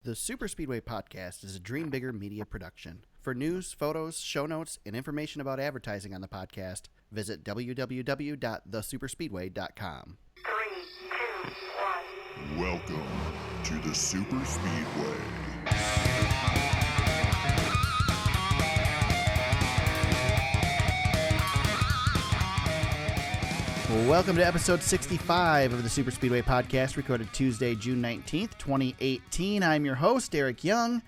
The Super Speedway podcast is a Dream Bigger media production. For news, photos, show notes, and information about advertising on the podcast, visit www.thesuperspeedway.com. 3, 2, 1. Welcome to the Super Speedway. Welcome to episode 65 of the Super Speedway podcast, recorded Tuesday, June 19th, 2018. I'm your host, Eric Young,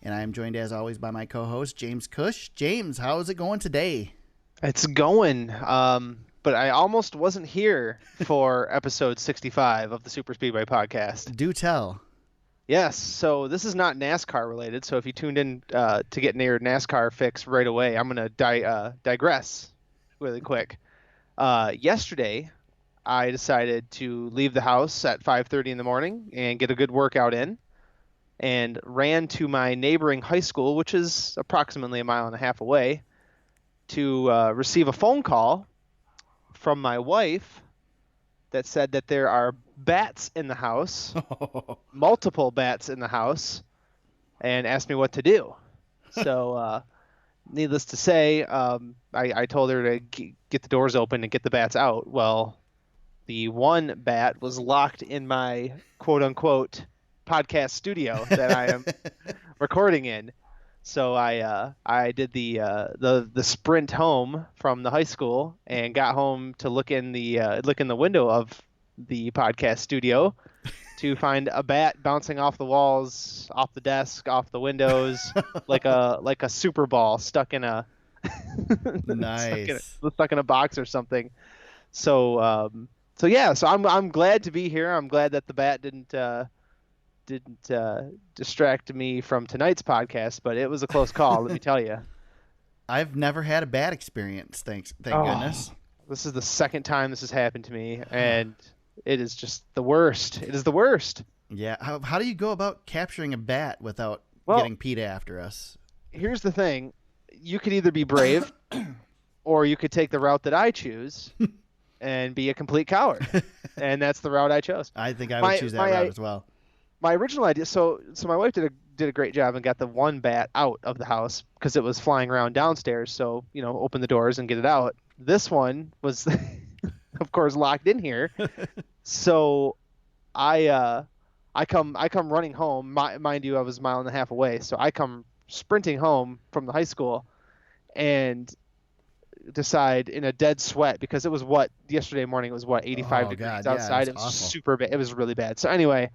and I'm joined as always by my co-host, James Cush. James, how's it going today? It's going, but I almost wasn't here for episode 65 of the Super Speedway podcast. Do tell. Yes, so this is not NASCAR related, so if you tuned in to get your NASCAR fix right away, I'm going to digress really quick. Yesterday, I decided to leave the house at 5:30 in the morning and get a good workout in, and ran to my neighboring high school, which is approximately a mile and a half away, to receive a phone call from my wife that said that there are bats in the house, multiple bats in the house, and asked me what to do. So, needless to say, I told her to get the doors open and get the bats out. Well, the one bat was locked in my quote-unquote podcast studio that I am recording in. So I did the sprint home from the high school and got home to look in the window of the podcast studio to find a bat bouncing off the walls, off the desk, off the windows, like a super ball stuck in a Nice. stuck in a box or something. So yeah, so I'm glad to be here. I'm glad that the bat didn't distract me from tonight's podcast, but it was a close call, let me tell you. I've never had a bad experience, thank goodness. This is the second time this has happened to me, and it is just the worst. It is the worst. Yeah, how do you go about capturing a bat without getting PETA after us? Here's the thing. You could either be brave or you could take the route that I choose and be a complete coward. And that's the route I chose. I think I would choose that route as well. My original idea, so my wife did a great job and got the one bat out of the house because it was flying around downstairs. So, open the doors and get it out. This one was, of course, locked in here. So I come running home. Mind you, I was a mile and a half away. So I come sprinting home from the high school and decide in a dead sweat, because it was yesterday morning, it was 85 degrees outside. Yeah, it was awful. super bad. It was really bad. So anyway,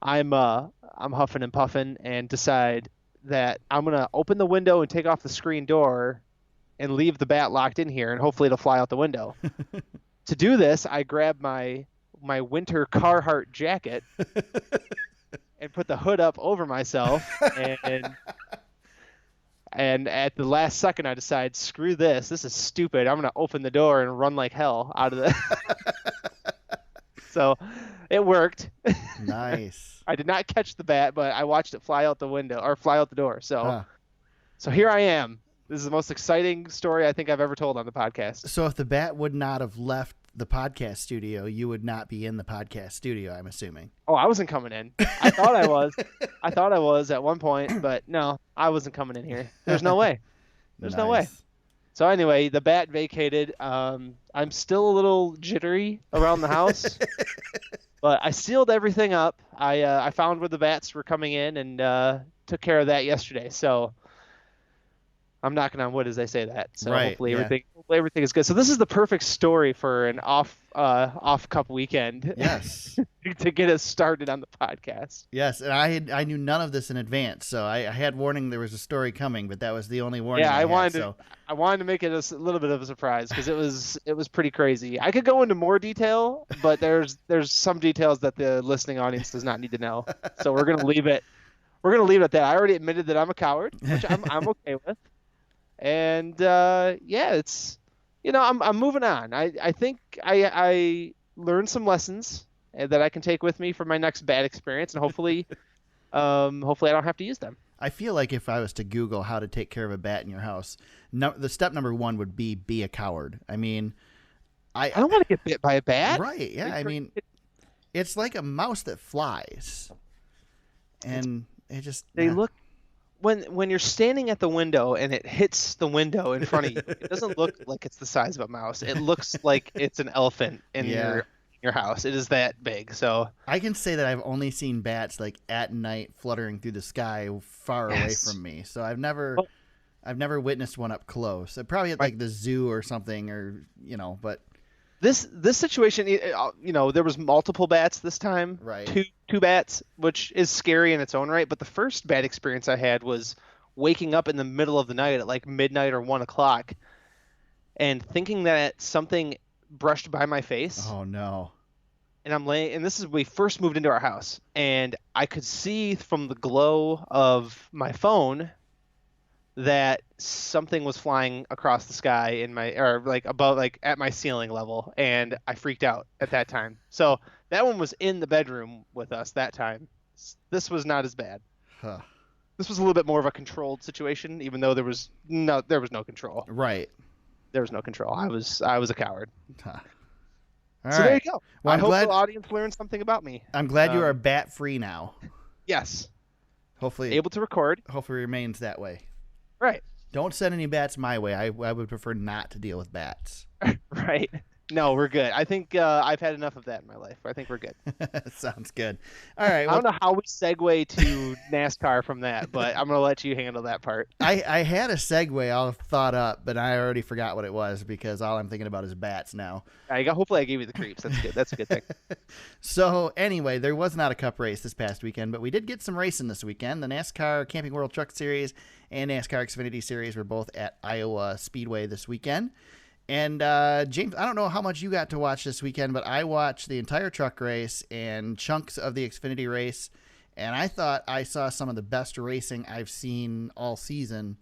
I'm huffing and puffing and decide that I'm going to open the window and take off the screen door and leave the bat locked in here, and hopefully it'll fly out the window. To do this, I grab my winter Carhartt jacket and put the hood up over myself, and at the last second I decide, screw this. This is stupid. I'm going to open the door and run like hell out of the So it worked. Nice. I did not catch the bat, but I watched it fly out the window or fly out the door. So here I am. This is the most exciting story I think I've ever told on the podcast. So if the bat would not have left the podcast studio, you would not be in the podcast studio, I'm assuming. Oh, I wasn't coming in. I thought I was. I thought I was at one point, but no, I wasn't coming in here. There's no way. There's no way. So anyway, the bat vacated. I'm still a little jittery around the house, but I sealed everything up. I found where the bats were coming in and took care of that yesterday. So I'm knocking on wood as I say that. So hopefully everything is good. So this is the perfect story for an off cup weekend. Yes. To get us started on the podcast. Yes, and I knew none of this in advance, so I had warning there was a story coming, but that was the only warning. Yeah, I wanted to make it a little bit of a surprise because it was pretty crazy. I could go into more detail, but there's some details that the listening audience does not need to know. So we're gonna leave it. We're gonna leave it at that. I already admitted that I'm a coward, which I'm okay with. And it's I'm moving on. I think I learned some lessons that I can take with me for my next bad experience, and hopefully I don't have to use them. I feel like if I was to Google how to take care of a bat in your house, the step number one would be a coward. I mean, I don't want to get bit by a bat. Right? Yeah. I mean, it's like a mouse that flies, and It just They look when you're standing at the window and it hits the window in front of you, it doesn't look like it's the size of a mouse. It looks like it's an elephant in your house. It is that big. So I can say that I've only seen bats like at night fluttering through the sky far away from me. So I've never witnessed one up close. Probably at like the zoo or something, or but this situation, there was multiple bats this time, right? Two bats, which is scary in its own right. But the first bat experience I had was waking up in the middle of the night at like midnight or 1 o'clock, and thinking that something brushed by my face. Oh no. And I'm laying, and this is when we first moved into our house, and I could see from the glow of my phone that something was flying across the sky above, at my ceiling level, and I freaked out at that time. So that one was in the bedroom with us that time. This was not as bad. Huh. This was a little bit more of a controlled situation, even though there was no control. Right. There was no control. I was a coward. Huh. There you go. Well, I hope the audience learned something about me. I'm glad you are bat free now. Yes. Hopefully able to record. Hopefully remains that way. Right. Don't send any bats my way. I would prefer not to deal with bats. Right. No, we're good. I think I've had enough of that in my life. I think we're good. Sounds good. All right. I don't know how we segue to NASCAR from that, but I'm going to let you handle that part. I had a segue all thought up, but I already forgot what it was because all I'm thinking about is bats now. Hopefully I gave you the creeps. That's good. That's a good thing. So anyway, there was not a cup race this past weekend, but we did get some racing this weekend. The NASCAR Camping World Truck Series and NASCAR Xfinity Series were both at Iowa Speedway this weekend. And James, I don't know how much you got to watch this weekend, but I watched the entire truck race and chunks of the Xfinity race, and I thought I saw some of the best racing I've seen all season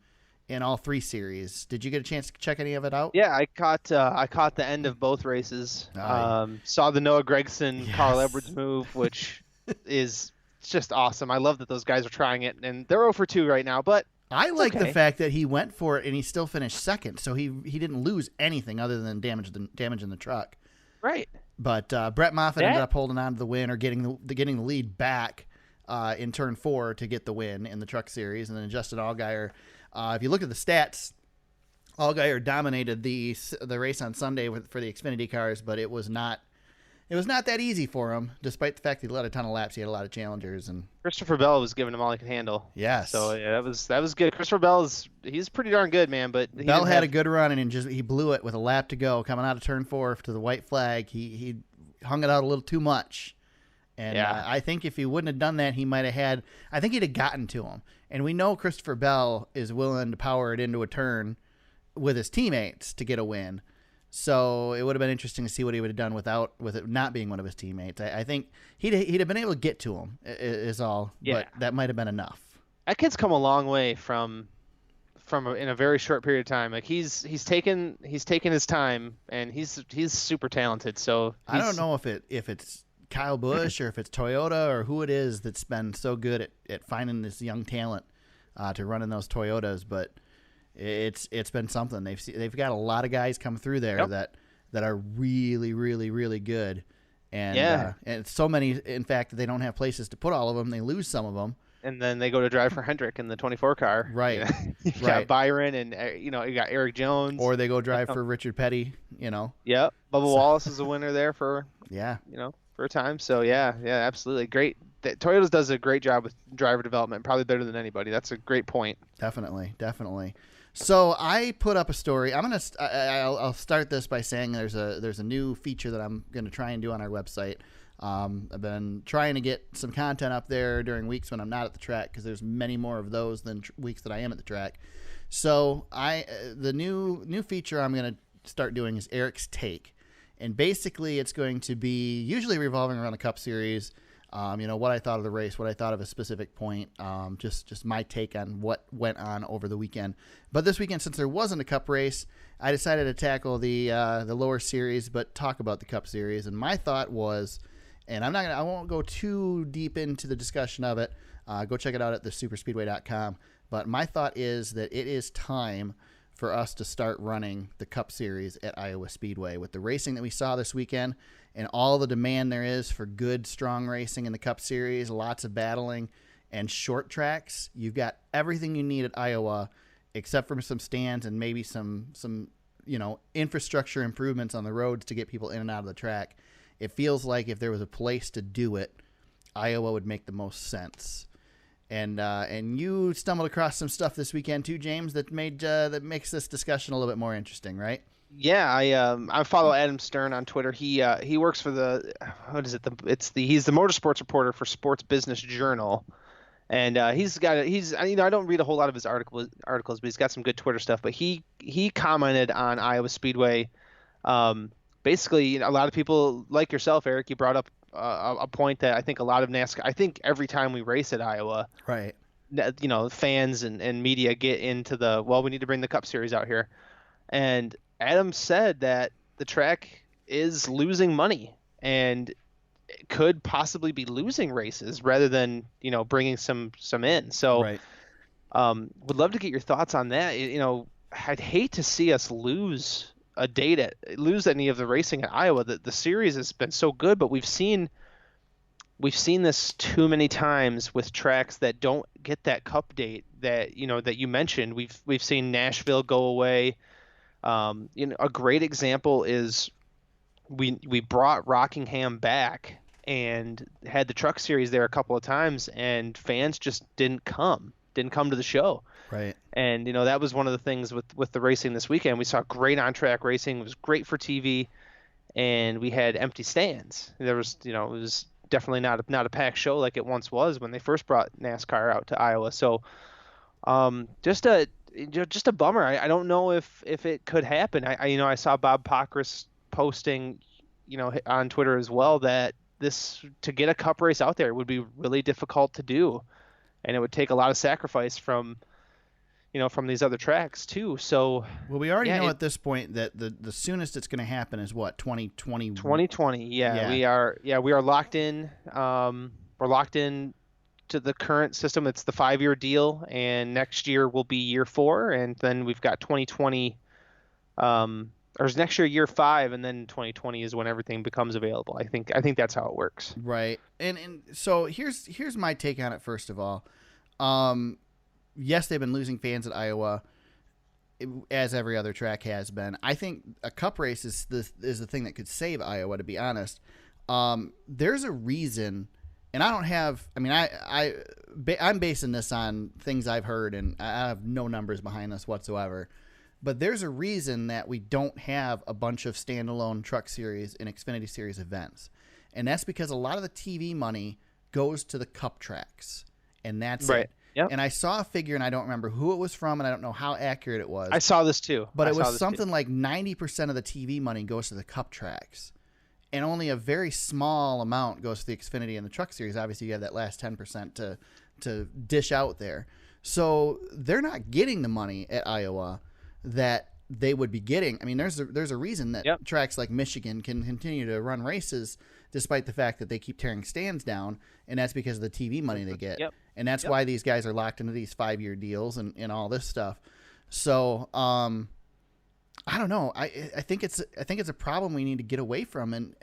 in all three series. Did you get a chance to check any of it out? Yeah, I caught the end of both races. Saw the Noah Gragson, Carl Edwards move, which is just awesome. I love that those guys are trying it, and they're 0 for 2 right now, but I like the fact that he went for it and he still finished second, so he didn't lose anything other than damage in the truck. Right. But Brett Moffitt ended up holding on to the win or getting the lead back in turn 4 to get the win in the truck series, and then Justin Allgaier. If you look at the stats, Allgaier dominated the race on Sunday for the Xfinity cars, but it was not that easy for him, despite the fact that he led a ton of laps. He had a lot of challengers, and Christopher Bell was giving him all he could handle. Yes. So yeah, that was good. Christopher Bell he's pretty darn good, man. But Bell had a good run, and he blew it with a lap to go, coming out of turn 4 to the white flag. He hung it out a little too much, and I think if he wouldn't have done that, he might have had. I think he'd have gotten to him. And we know Christopher Bell is willing to power it into a turn with his teammates to get a win. So it would have been interesting to see what he would have done with it not being one of his teammates. I think he'd have been able to get to him is all, but that might have been enough. That kid's come a long way from in a very short period of time. Like he's taken his time, and he's super talented. So I don't know if it's Kyle Busch or if it's Toyota or who it is that's been so good at finding this young talent to run in those Toyotas, but it's been something. They've got a lot of guys come through there that are really, really, really good, and so many. In fact, they don't have places to put all of them. They lose some of them, and then they go to drive for Hendrick in the 24 car. Right, you got Byron, and you got Eric Jones, or they go drive for Richard Petty. Yep, Bubba Wallace is a winner there for for a time. So yeah, absolutely great. Toyota's does a great job with driver development, probably better than anybody. That's a great point. Definitely. So I put up a story. I'll start this by saying there's a new feature that I'm going to try and do on our website. I've been trying to get some content up there during weeks when I'm not at the track, because there's many more of those than weeks that I am at the track. So the new feature I'm going to start doing is Eric's Take, and basically it's going to be usually revolving around the Cup Series. What I thought of the race, what I thought of a specific point, just my take on what went on over the weekend. But this weekend, since there wasn't a Cup race, I decided to tackle the lower series, but talk about the Cup Series. And my thought was, and I won't go too deep into the discussion of it. Go check it out at thesuperspeedway.com. But my thought is that it is time for us to start running the Cup Series at Iowa Speedway with the racing that we saw this weekend and all the demand there is for good, strong racing in the Cup Series, lots of battling. And short tracks, you've got everything you need at Iowa, except for some stands and maybe some infrastructure improvements on the roads to get people in and out of the track. It feels like if there was a place to do it, Iowa would make the most sense. And you stumbled across some stuff this weekend too, James, that makes this discussion a little bit more interesting, right? Yeah, I follow Adam Stern on Twitter. He works for he's the motorsports reporter for Sports Business Journal, and I don't read a whole lot of his articles, but he's got some good Twitter stuff. But he commented on Iowa Speedway. Basically, a lot of people like yourself, Eric, you brought up a point that I think a lot of NASCAR. I think every time we race at Iowa, right? Fans and media get into we need to bring the Cup Series out here, and Adam said that the track is losing money and could possibly be losing races rather than bringing some in. So, right. Would love to get your thoughts on that. I'd hate to see us lose any of the racing at Iowa. The series has been so good, but we've seen this too many times with tracks that don't get that Cup date that you mentioned. We've seen Nashville go away. A great example is we brought Rockingham back and had the Truck Series there a couple of times, and fans just didn't come to the show. Right. And that was one of the things with the racing this weekend. We saw great on-track racing. It was great for TV, and we had empty stands. There was it was definitely not a packed show like it once was when they first brought NASCAR out to Iowa. So just a bummer. I don't know if it could happen. I saw Bob Pockrass posting on Twitter as well that to get a Cup race out there would be really difficult to do, and it would take a lot of sacrifice from these other tracks too. So we already know at this point that the soonest it's going to happen is what, 2020. 2020. Yeah. We are locked in. We're locked in to the current system. It's the 5-year deal, and next year will be year 4, and then we've got 2020. Or next year 5, and then 2020 is when everything becomes available. I think that's how it works. Right. And so here's my take on it. First of all, yes, they've been losing fans at Iowa, as every other track has been. I think a Cup race is the thing that could save Iowa, to be honest. There's a reason, and I don't have. I mean, I'm basing this on things I've heard, and I have no numbers behind this whatsoever. But there's a reason that we don't have a bunch of standalone Truck Series and Xfinity Series events. And that's because a lot of the TV money goes to the Cup tracks. And that's right. it. Yep. And I saw a figure, and I don't remember who it was from, and I don't know how accurate it was. I saw this too. But it was something like 90% of the TV money goes to the Cup tracks. And only a very small amount goes to the Xfinity and the Truck Series. Obviously, you have that last 10% to dish out there. So they're not getting the money at Iowa that they would be getting. I mean, there's a reason that tracks like Michigan can continue to run races despite the fact that they keep tearing stands down, and that's because of the TV money they get. And that's why these guys are locked into these 5-year deals and all this stuff. So I don't know. I think it's a problem we need to get away from. And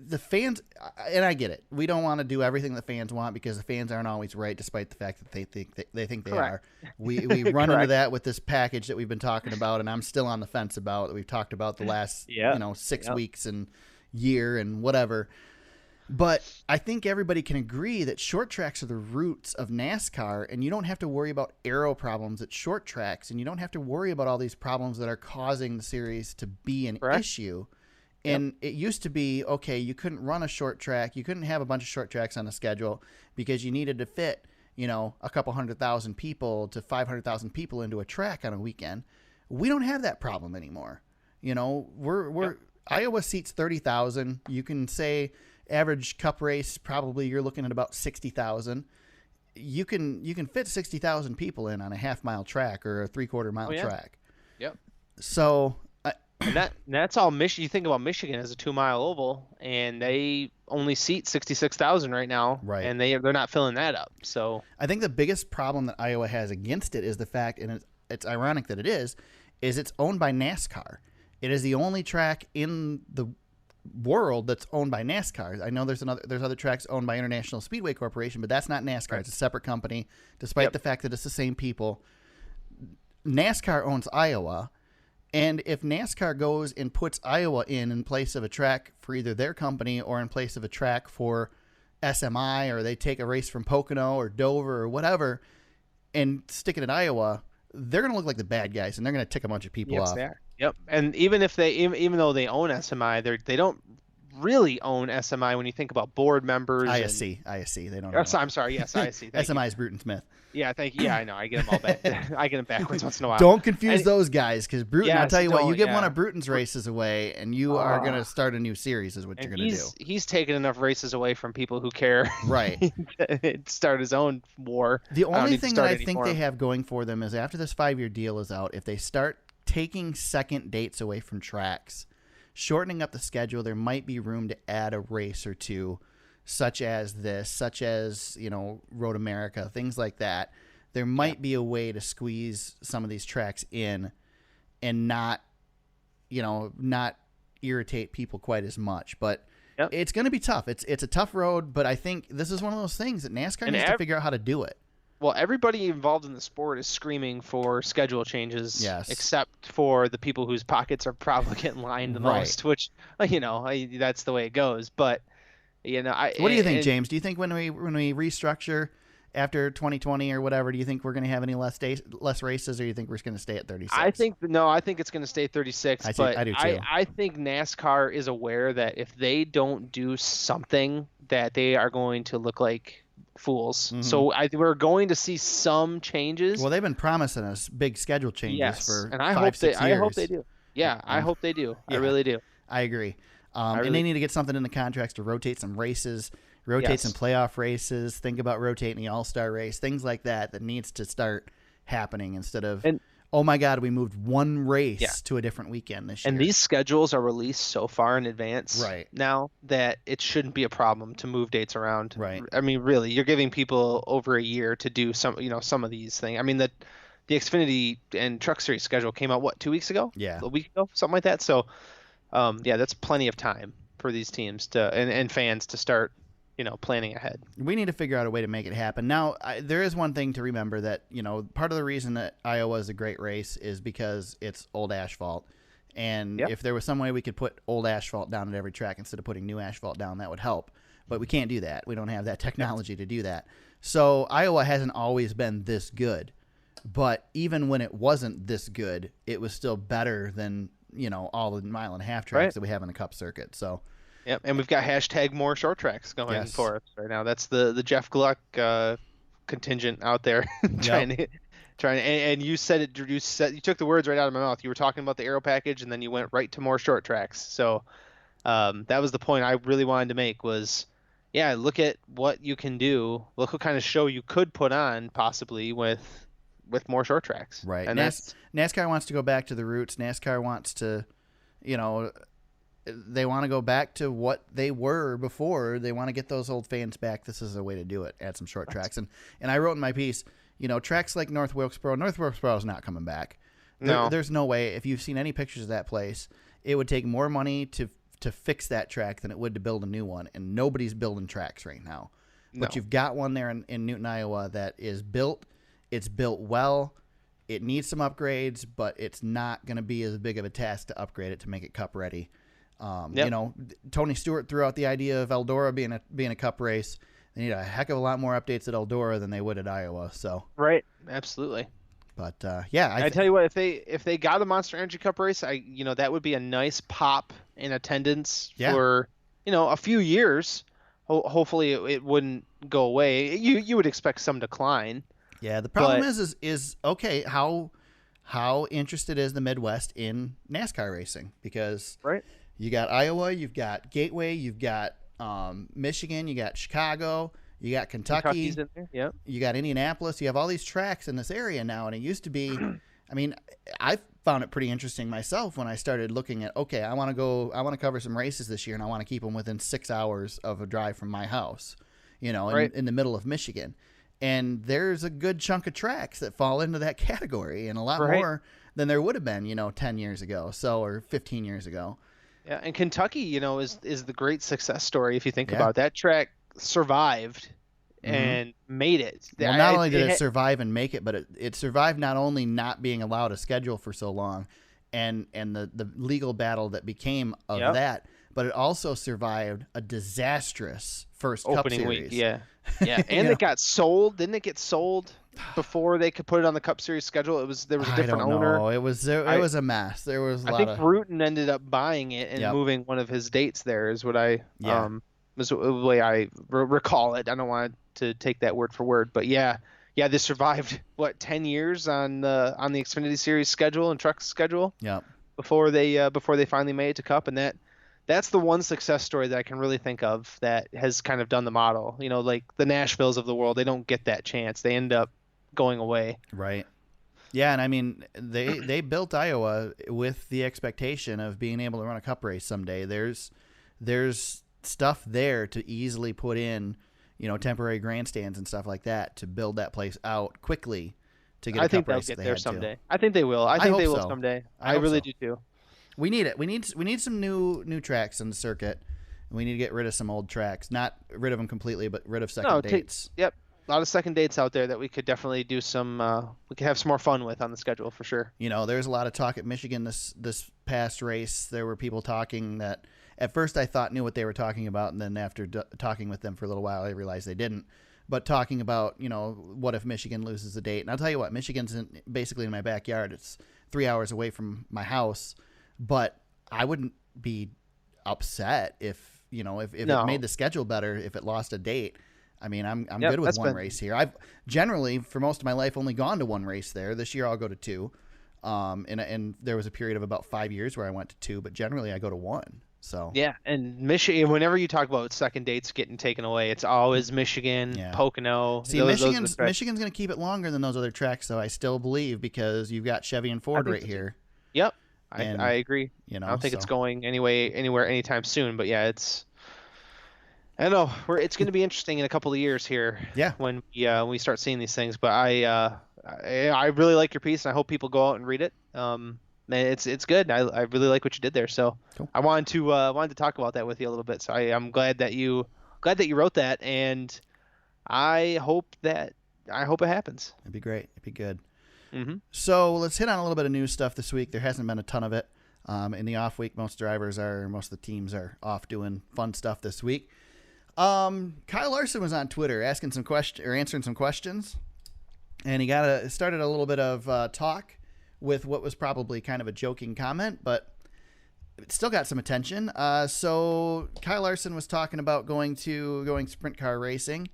the fans, and I get it. We don't want to do everything the fans want because the fans aren't always right, despite the fact that they think they are. We run into that with this package that we've been talking about, and I'm still on the fence about that we've talked about the last 6 weeks and year and whatever. But I think everybody can agree that short tracks are the roots of NASCAR, and you don't have to worry about aero problems at short tracks, and you don't have to worry about all these problems that are causing the series to be an issue. And it used to be, okay, you couldn't run a short track. You couldn't have a bunch of short tracks on the schedule because you needed to fit, a couple 100,000 people to 500,000 people into a track on a weekend. We don't have that problem anymore. Iowa seats 30,000. You can say average Cup race, probably you're looking at about 60,000. You can fit 60,000 people in on a half-mile track or a three-quarter mile track. Yep. So... And that's all Michigan. You think about Michigan as a 2-mile oval, and they only seat 66,000 right now, right? And they're not filling that up. So I think the biggest problem that Iowa has against it is the fact, and it's ironic that it is it's owned by NASCAR. It is the only track in the world that's owned by NASCAR. I know there's other tracks owned by International Speedway Corporation, but that's not NASCAR. Right. It's a separate company, despite the fact that it's the same people. NASCAR owns Iowa, and if NASCAR goes and puts Iowa in place of a track for either their company or in place of a track for SMI, or they take a race from Pocono or Dover or whatever and stick it in Iowa, they're going to look like the bad guys, and they're going to tick a bunch of people off. They are. Yep. And even if even though they own SMI, they don't really own SMI when you think about board members. ISC. They don't. I'm sorry. Yes, ISC. SMI is Bruton Smith. Yeah, thank you. Yeah, I know. I get them all back. I get them backwards once in a while. Don't confuse those guys, because Bruton. I'll tell you what. You give one of Bruton's races away, and you are going to start a new series. Is what you're going to do. He's taken enough races away from people who care. Right. to start his own war. The only thing that I think they have going for them is after this 5-year deal is out, if they start taking second dates away from tracks, shortening up the schedule, there might be room to add a race or two, such as Road America, things like that. There might be a way to squeeze some of these tracks in and not irritate people quite as much. But it's going to be tough. It's a tough road, but I think this is one of those things that NASCAR needs to figure out how to do it. Well, everybody involved in the sport is screaming for schedule changes, except for the people whose pockets are probably getting lined the most, which, that's the way it goes. But, what do you think, James? Do you think when we restructure after 2020 or whatever, do you think we're going to have any less races, or do you think we're just going to stay at 36? I think it's going to stay 36. I do too. I think NASCAR is aware that if they don't do something, that they are going to look like fools. Mm-hmm. So we're going to see some changes. Well, they've been promising us big schedule changes for and I 5-6 years. I hope they do. Yeah, I hope they do. Yeah, I really do. I agree. And they need to get something in the contracts to rotate some races, some playoff races, think about rotating the All-Star race, things like that needs to start happening instead of, oh my God, we moved one race to a different weekend this year. And these schedules are released so far in advance now that it shouldn't be a problem to move dates around. Right. I mean, really, you're giving people over a year to do some of these things. I mean, the Xfinity and Truck Series schedule came out, 2 weeks ago? Yeah. A week ago? Something like that. So, that's plenty of time for these teams and fans to start planning ahead. We need to figure out a way to make it happen. Now, there is one thing to remember that, part of the reason that Iowa is a great race is because it's old asphalt. And if there was some way we could put old asphalt down at every track instead of putting new asphalt down, that would help. But we can't do that. We don't have that technology to do that. So Iowa hasn't always been this good. But even when it wasn't this good, it was still better than, all the mile-and-a-half tracks that we have in the Cup circuit. So. Yep, and we've got #, more short tracks going for us right now. That's the Jeff Gluck contingent out there trying. And you said it. You took the words right out of my mouth. You were talking about the aero package, and then you went right to more short tracks. So that was the point I really wanted to make. Was look at what you can do. Look what kind of show you could put on possibly with more short tracks. Right. And NASCAR wants to go back to the roots. NASCAR wants to, they want to go back to what they were before. They want to get those old fans back. This is a way to do it. Add some short tracks. And I wrote in my piece, tracks like North Wilkesboro is not coming back. There's no way. If you've seen any pictures of that place, it would take more money to fix that track than it would to build a new one. And nobody's building tracks right now. But you've got one there in Newton, Iowa that is built. It's built well. It needs some upgrades, but it's not going to be as big of a task to upgrade it to make it Cup ready. Tony Stewart threw out the idea of Eldora being a Cup race. They need a heck of a lot more updates at Eldora than they would at Iowa. So right, absolutely. But I tell you what, if they got a Monster Energy Cup race, that would be a nice pop in attendance for a few years. Hopefully it wouldn't go away. You would expect some decline. Yeah, the problem is okay. How interested is the Midwest in NASCAR racing? Because you got Iowa, you've got Gateway, you've got Michigan, you got Chicago, you got Kentucky, in there. Yep. You got Indianapolis. You have all these tracks in this area now, and it used to be. I mean, I found it pretty interesting myself when I started looking at. Okay, I want to cover some races this year, and I want to keep them within 6 hours of a drive from my house. In the middle of Michigan. And there's a good chunk of tracks that fall into that category, and a lot more than there would have been, 10 years ago, or 15 years ago. Yeah, and Kentucky, is the great success story if you think Yeah. about it. That track survived Mhm. and made it. Well, not only did it survive and make it, but it survived not only not being allowed a schedule for so long and the legal battle that became of Yep. that, but it also survived a disastrous first Cup opening series. week. Yeah. Yeah. And You it got sold. Didn't it get sold before they could put it on the Cup Series schedule? There was a different I don't owner. know. It was a mess. There was a I lot think of Bruton ended up buying it and Yep. moving one of his dates there is what I Yeah. was the way I recall it. I don't want to take that word for word, but yeah, they survived 10 years on the Xfinity Series schedule and truck schedule Yep. before they finally made it to Cup, and that's the one success story that I can really think of that has kind of done the model. Like the Nashvilles of the world, they don't get that chance. They end up going away. Right. Yeah, and I mean they built Iowa with the expectation of being able to run a Cup race someday. There's stuff there to easily put in, temporary grandstands and stuff like that to build that place out quickly to get a Cup race. I think they'll if they get there had to. someday. I think they will. I think hope they will so. someday. I I hope really so. do too. We need it. We need some new tracks on the circuit. We need to get rid of some old tracks. Not rid of them completely, but rid of second dates. Yep. A lot of second dates out there that we could definitely do we could have some more fun with on the schedule for sure. There's a lot of talk at Michigan this past race. There were people talking that at first I thought knew what they were talking about, and then after talking with them for a little while, I realized they didn't. But talking about, what if Michigan loses the date? And I'll tell you what, Michigan's basically in my backyard. It's 3 hours away from my house, but I wouldn't be upset if it made the schedule better if it lost a date. I mean, I'm good with one race here. I've generally, for most of my life, only gone to one race there. This year I'll go to two. And there was a period of about 5 years where I went to two, but generally I go to one. So yeah, and Michigan. Whenever you talk about second dates getting taken away, it's always Michigan, Pocono. See, Michigan's going to keep it longer than those other tracks, though. I still believe because you've got Chevy and Ford right here. Yep, I agree. I don't think it's going anywhere anytime soon. But yeah, I don't know. It's going to be interesting in a couple of years here. Yeah. When we start seeing these things, but I really like your piece, and I hope people go out and read it. Man, it's good. I really like what you did there. So cool. I wanted to talk about that with you a little bit. So I'm glad that you wrote that, and I hope it happens. It'd be great. It'd be good. Mm-hmm. So let's hit on a little bit of news stuff this week. There hasn't been a ton of it. In the off week, most of the teams are off doing fun stuff this week. Kyle Larson was on Twitter answering some questions, and he started a little bit of talk with what was probably kind of a joking comment, but it still got some attention. So Kyle Larson was talking about going sprint car racing,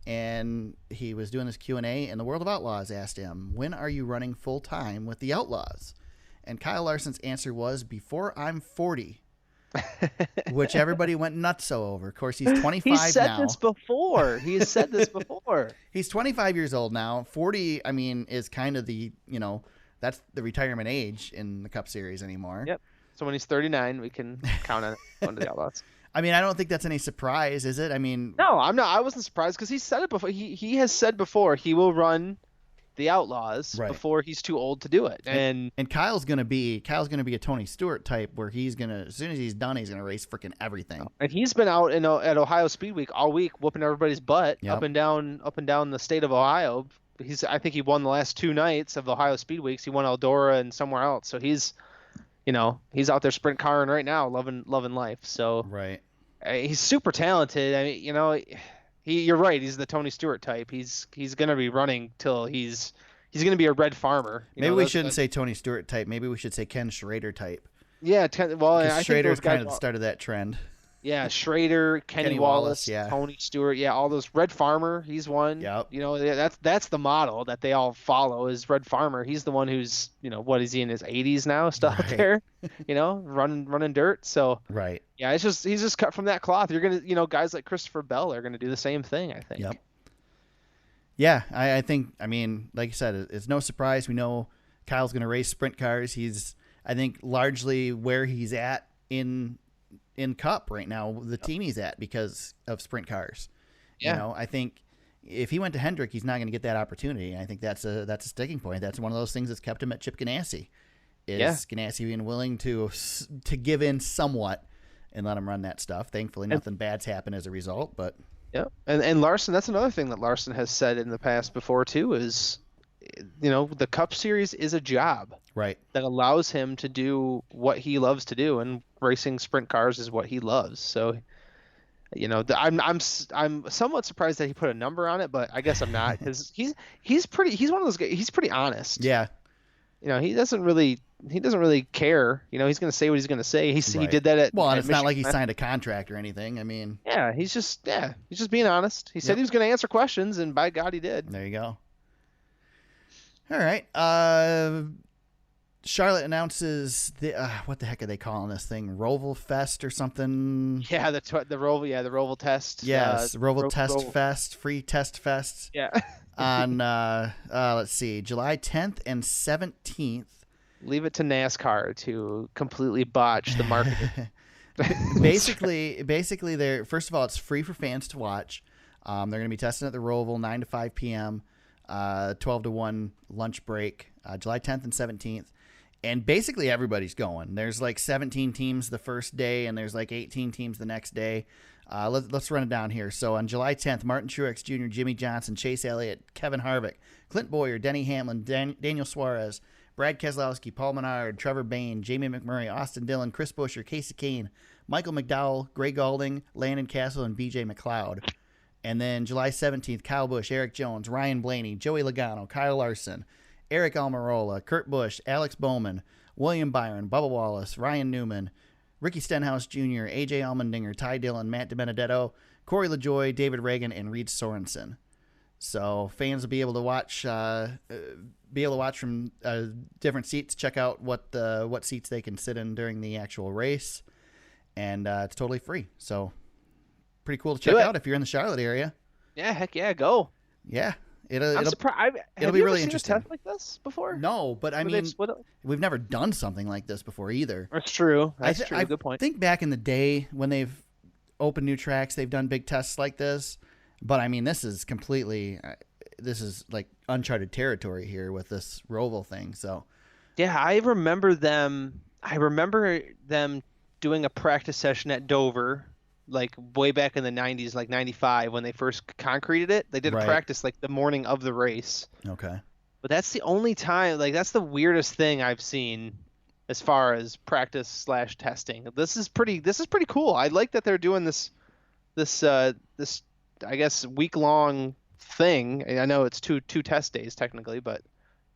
and he was doing this Q&A, and the World of Outlaws asked him, "When are you running full time with the Outlaws?" And Kyle Larson's answer was, "Before I'm 40." Which everybody went nuts over. Of course, he's 25 now. He said this before. He's 25 years old now. 40, I mean, is kind of the, that's the retirement age in the Cup Series anymore. Yep. So when he's 39, we can count on it under the Outlaws. I mean, I don't think that's any surprise, is it? I mean, no, I'm not. I wasn't surprised because he said it before. He has said before he will run the Outlaws before he's too old to do it. And Kyle's gonna be a Tony Stewart type where he's gonna, as soon as he's done, he's gonna race freaking everything. And he's been out at Ohio Speed Week all week, whooping everybody's butt up and down the state of Ohio. I think he won the last 2 nights of Ohio Speed Weeks. He won Eldora and somewhere else. So he's out there sprint carring right now, loving life. So he's super talented. I mean, you're right. He's the Tony Stewart type. He's gonna be running till he's gonna be a red farmer. Maybe we shouldn't say Tony Stewart type. Maybe we should say Ken Schrader type. Yeah, I Schrader think kind of started that trend. Yeah, Schrader, Kenny Wallace, Tony Stewart, all those. Red Farmer, he's one. Yep. That's the model that they all follow is Red Farmer. He's the one who's, what is he in his 80s now, still out there, running dirt. So yeah, he's just cut from that cloth. You're gonna, guys like Christopher Bell are gonna do the same thing, I think. Yep. Yeah, I think, I mean, like you said, it's no surprise. We know Kyle's gonna race sprint cars. He's, I think, largely where he's at in Cup right now, the team he's at, because of sprint cars. Yeah. I think if he went to Hendrick, he's not going to get that opportunity. I think that's a sticking point. That's one of those things that's kept him at Chip Ganassi. Is Ganassi being willing to give in somewhat and let him run that stuff? Thankfully, nothing bad's happened as a result. But yeah, and Larson, that's another thing that Larson has said in the past before too. Is the Cup Series is a job right that allows him to do what he loves to do, and racing sprint cars is what he loves. So, I'm somewhat surprised that he put a number on it, but I guess I'm not, because he's one of those guys. He's pretty honest. Yeah. He doesn't really care. He's going to say what he's going to say. He did that and it's Michigan. Not like he signed a contract or anything. I mean, yeah, he's just being honest. He said he was going to answer questions, and by God, he did. There you go. All right. Charlotte announces what the heck are they calling this thing? Roval Fest or something? Yeah, the Roval Test. Yes, Roval Test Fest, free test fest. Yeah. On let's see, July 10th and 17th. Leave it to NASCAR to completely botch the marketing. basically, they're first of all, it's free for fans to watch. They're going to be testing at the Roval 9 to 5 p.m. 12 to 1 lunch break, July 10th and 17th. And basically everybody's going. There's like 17 teams the first day, and there's like 18 teams the next day. Let's run it down here. So on July 10th, Martin Truex Jr., Jimmy Johnson, Chase Elliott, Kevin Harvick, Clint Bowyer, Denny Hamlin, Daniel Suarez, Brad Keselowski, Paul Menard, Trevor Bayne, Jamie McMurray, Austin Dillon, Chris Buescher, Casey Kane, Michael McDowell, Gray Galding, Landon Castle, and BJ McLeod. And then July 17th, Kyle Busch, Eric Jones, Ryan Blaney, Joey Logano, Kyle Larson, Eric Almirola, Kurt Busch, Alex Bowman, William Byron, Bubba Wallace, Ryan Newman, Ricky Stenhouse Jr., AJ Allmendinger, Ty Dillon, Matt DiBenedetto, Corey LaJoie, David Reagan, and Reed Sorensen. So fans will be able to watch from different seats, check out what seats they can sit in during the actual race, and it's totally free. So pretty cool to check out if you're in the Charlotte area. Yeah, heck yeah, go. Yeah. I'm surprised. It'll be really interesting. Have you ever seen a test like this before? No, but I mean, we've never done something like this before either. That's true. That's true. Good point. I think back in the day when they've opened new tracks, they've done big tests like this. But I mean, this is like uncharted territory here with this Roval thing. So, yeah, I remember them doing a practice session at Dover, like way back in the 90s, like 95, when they first concreted it. They did a practice like the morning of the race. Okay. But that's the only time, like that's the weirdest thing I've seen as far as practice / testing. This is pretty cool. I like that they're doing this I guess week-long thing. I know it's two test days technically, but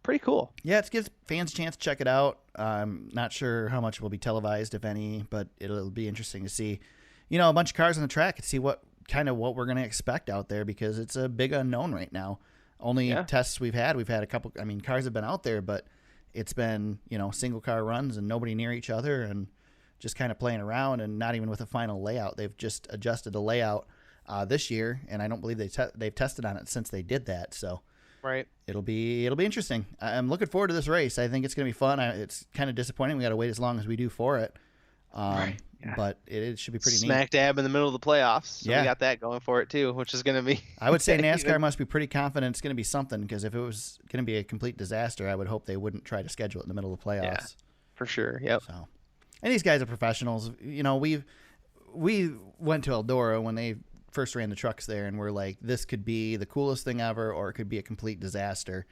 pretty cool. Yeah, it gives fans a chance to check it out. I'm not sure how much will be televised, if any, but it'll be interesting to see, a bunch of cars on the track and see what we're going to expect out there, because it's a big unknown right now. Only tests we've had a couple. I mean, cars have been out there, but it's been, single car runs and nobody near each other and just kind of playing around, and not even with a final layout. They've just adjusted the layout this year, and I don't believe they've tested on it since they did that. So right, it'll be interesting. I'm looking forward to this race. I think it's going to be fun. It's kind of disappointing we got to wait as long as we do for it. But it should be pretty smack neat. dab in the middle of the playoffs. So we got that going for it too, which is going to be. I would say NASCAR must be pretty confident it's going to be something, because if it was going to be a complete disaster, I would hope they wouldn't try to schedule it in the middle of the playoffs. Yeah, for sure. Yep. So, and these guys are professionals. We went to Eldora when they first ran the trucks there, and we're like, this could be the coolest thing ever, or it could be a complete disaster.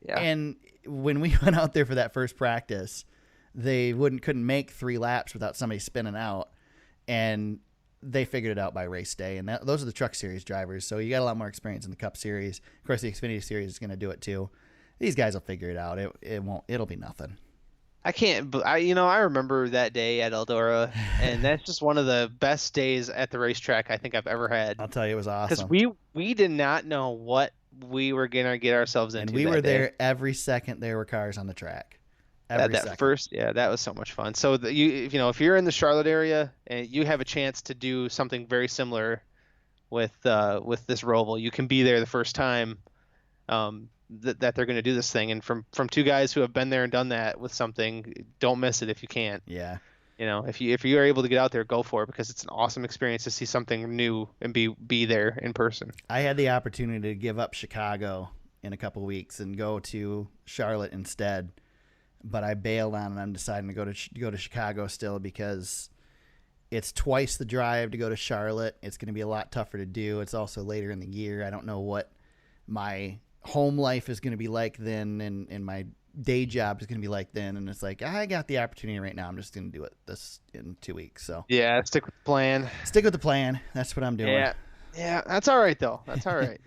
Yeah. And when we went out there for that first practice, they couldn't make 3 laps without somebody spinning out, and they figured it out by race day. And those are the Truck Series drivers, so you got a lot more experience in the Cup Series. Of course, the Xfinity Series is going to do it too. These guys will figure it out. It'll be nothing. I remember that day at Eldora, and that's just one of the best days at the racetrack I think I've ever had. I'll tell you, it was awesome. Because we did not know what we were going to get ourselves into. And we were there every second there were cars on the track. That was so much fun. So if you're in the Charlotte area and you have a chance to do something very similar with this Roval, you can be there the first time that they're going to do this thing. And from 2 guys who have been there and done that with something, don't miss it if you can't. Yeah. If you are able to get out there, go for it, because it's an awesome experience to see something new and be there in person. I had the opportunity to give up Chicago in a couple weeks and go to Charlotte instead. but I bailed on it. I'm deciding to go to Chicago still because it's twice the drive to go to Charlotte. It's going to be a lot tougher to do. It's also later in the year. I don't know what my home life is going to be like then, and my day job is going to be like then. And it's like, I got the opportunity right now. I'm just going to do it this in 2 weeks. So Yeah, stick with the plan. Stick with the plan. That's what I'm doing. Yeah, that's all right though. That's all right.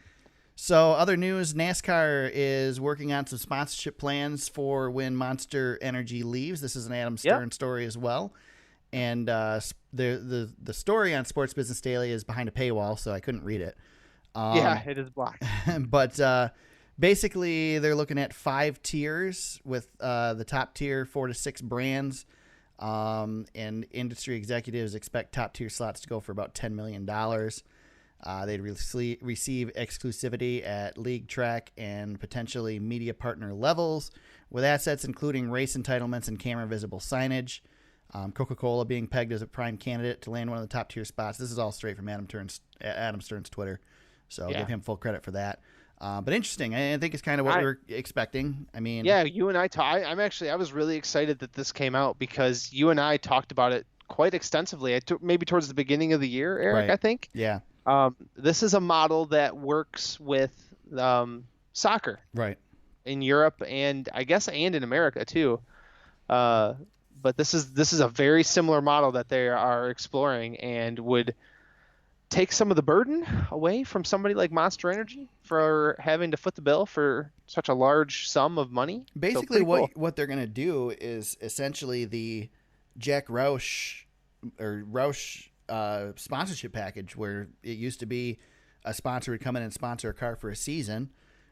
So other news, NASCAR is working on some sponsorship plans for when Monster Energy leaves. This is an Adam Stern story as well. And the story on Sports Business Daily is behind a paywall, so I couldn't read it. It is blocked. But basically, they're looking at 5 tiers with the top tier 4 to 6 brands. And industry executives expect top tier slots to go for about $10 million. They'd receive exclusivity at league, track, and potentially media partner levels with assets including race entitlements and camera visible signage. Coca-Cola being pegged as a prime candidate to land one of the top tier spots. This is all straight from Adam Stern's Twitter, so give him full credit for that. But interesting. I think it's kind of what we were expecting. I mean, you and I was really excited that this came out because you and I talked about it quite extensively. Maybe towards the beginning of the year, Eric. Right. I think. Yeah. This is a model that works with soccer, right, in Europe and I guess and in America too. But this is a very similar model that they are exploring and would take some of the burden away from somebody like Monster Energy for having to foot the bill for such a large sum of money. Basically, what they're going to do is essentially the Jack Roush sponsorship package, where it used to be a sponsor would come in and sponsor a car for a season.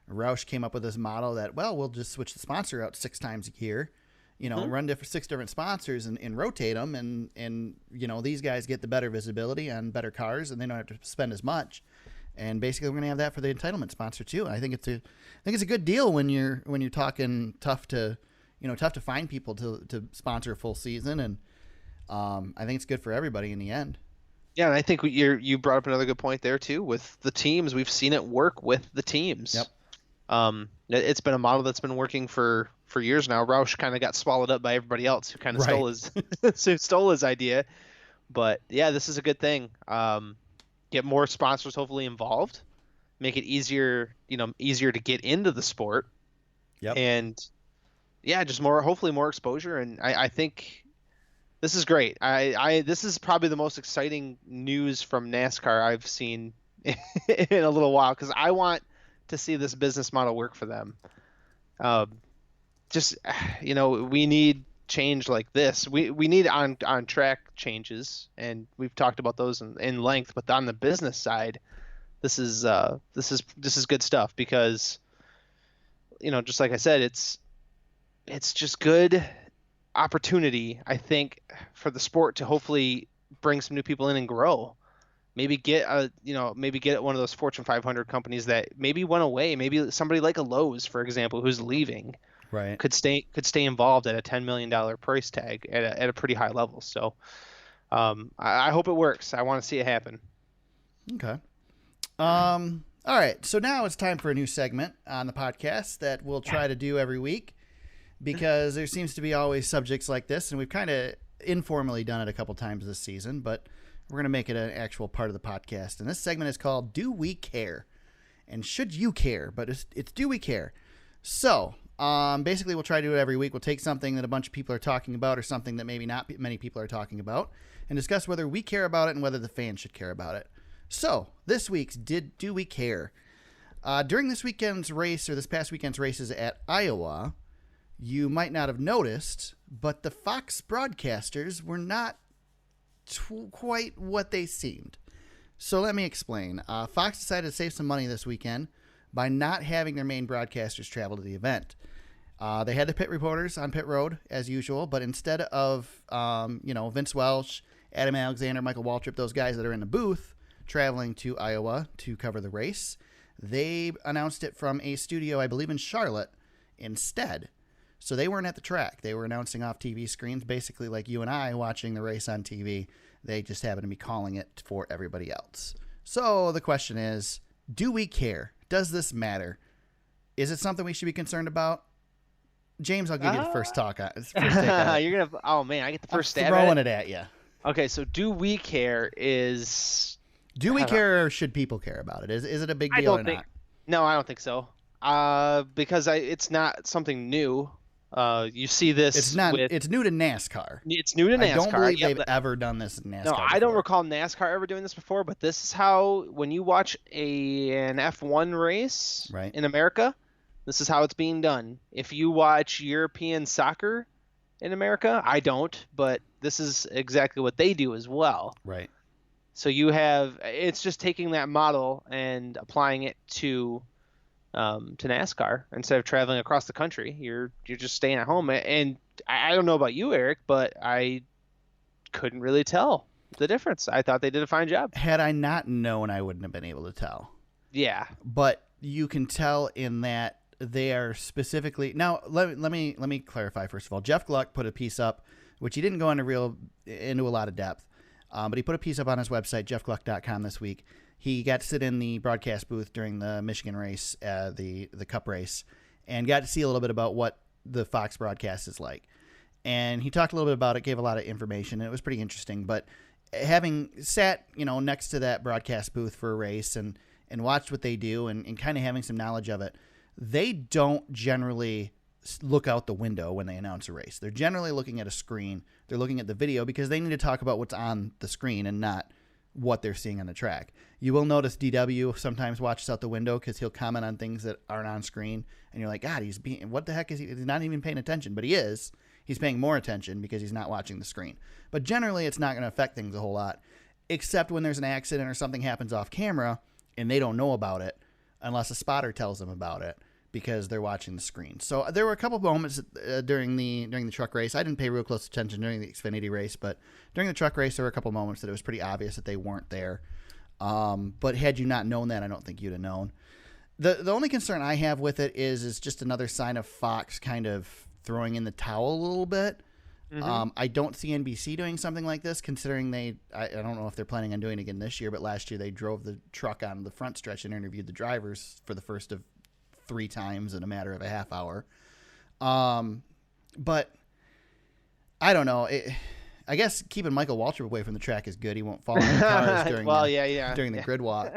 Roush came up with this model that, we'll just switch the sponsor out 6 times a year. Run 6 different sponsors and rotate them, and these guys get the better visibility on better cars, and they don't have to spend as much. And basically, we're going to have that for the entitlement sponsor too. I think it's a good deal when you're talking tough to find people to sponsor a full season, and I think it's good for everybody in the end. Yeah, and I think you brought up another good point there too with the teams. We've seen it work with the teams. Yep. It's been a model that's been working for years now. Roush kind of got swallowed up by everybody else who kind of stole his idea. But yeah, this is a good thing. Get more sponsors hopefully involved, make it easier to get into the sport. Yep. And yeah, just hopefully more exposure. And I think this is great. This is probably the most exciting news from NASCAR I've seen in a little while, because I want to see this business model work for them. We need change like this. We need on track changes, and we've talked about those in length. But on the business side, this is good stuff, because just like I said, it's just good opportunity, I think, for the sport to hopefully bring some new people in and grow. Maybe get one of those Fortune 500 companies that maybe went away. Maybe somebody like a Lowe's, for example, who's leaving, right, could stay involved at a $10 million price tag at a pretty high level. So I hope it works. I want to see it happen. Okay. All right. So now it's time for a new segment on the podcast that we'll try to do every week, because there seems to be always subjects like this, and we've kind of informally done it a couple times this season, but we're going to make it an actual part of the podcast. And this segment is called Do We Care? And should you care? But it's Do We Care? So basically, we'll try to do it every week. We'll take something that a bunch of people are talking about, or something that maybe not many people are talking about, and discuss whether we care about it and whether the fans should care about it. So this week's Do We Care? During this past weekend's races at Iowa, you might not have noticed, but the Fox broadcasters were not quite what they seemed. So let me explain. Fox decided to save some money this weekend by not having their main broadcasters travel to the event. They had the pit reporters on pit road as usual, but instead of Vince Welch, Adam Alexander, Michael Waltrip, those guys that are in the booth traveling to Iowa to cover the race, they announced it from a studio, I believe, in Charlotte instead. So they weren't at the track. They were announcing off TV screens, basically like you and I watching the race on TV. They just happen to be calling it for everybody else. So the question is, do we care? Does this matter? Is it something we should be concerned about? James, I'll give you the first talk. First take on it. You're gonna. Oh man, I get the first I'm stab throwing at it. it at you. Okay, so do we care? Is Do we I don't care, or should people care about it? Is it a big I deal don't or think. not? No, I don't think so. Because it's not something new. You see this. It's not. With, It's new to NASCAR. it's new to NASCAR. I don't believe Yep, they've ever done this in NASCAR. No, I don't before. recall NASCAR ever doing this before, but this is how when you watch an F1 race Right. in America, this is how it's being done. If you watch European soccer in America, I don't, but this is exactly what they do as well. Right. So it's just taking that model and applying it to NASCAR. Instead of traveling across the country, you're just staying at home. And I don't know about you, Eric, but I couldn't really tell the difference. I thought they did a fine job. Had I not known, I wouldn't have been able to tell. Yeah. But you can tell in that they are specifically now. Let me clarify first of all. Jeff Gluck put a piece up, which he didn't go into a lot of depth, but he put a piece up on his website, jeffgluck.com, this week. He got to sit in the broadcast booth during the Michigan race, the Cup race, and got to see a little bit about what the Fox broadcast is like. And he talked a little bit about it, gave a lot of information, and it was pretty interesting. But having sat, next to that broadcast booth for a race and watched what they do and kind of having some knowledge of it, they don't generally look out the window when they announce a race. They're generally looking at a screen. They're looking at the video because they need to talk about what's on the screen and not what they're seeing on the track. You will notice DW sometimes watches out the window because he'll comment on things that aren't on screen, and you're like, God, what the heck is he? He's not even paying attention, but he is. He's paying more attention because he's not watching the screen. But generally, it's not going to affect things a whole lot, except when there's an accident or something happens off camera and they don't know about it unless a spotter tells them about it because they're watching the screen. So there were a couple moments during the truck race. I didn't pay real close attention during the Xfinity race, but during the truck race, there were a couple moments that it was pretty obvious that they weren't there. But had you not known that, I don't think you'd have known. The only concern I have with it is just another sign of Fox kind of throwing in the towel a little bit. Mm-hmm. I don't see NBC doing something like this, considering I don't know if they're planning on doing it again this year, but last year they drove the truck on the front stretch and interviewed the drivers for the first of 3 times in a matter of a half hour. But I don't know. I guess keeping Michael Waltrip away from the track is good. He won't fall in the cars during the grid walk.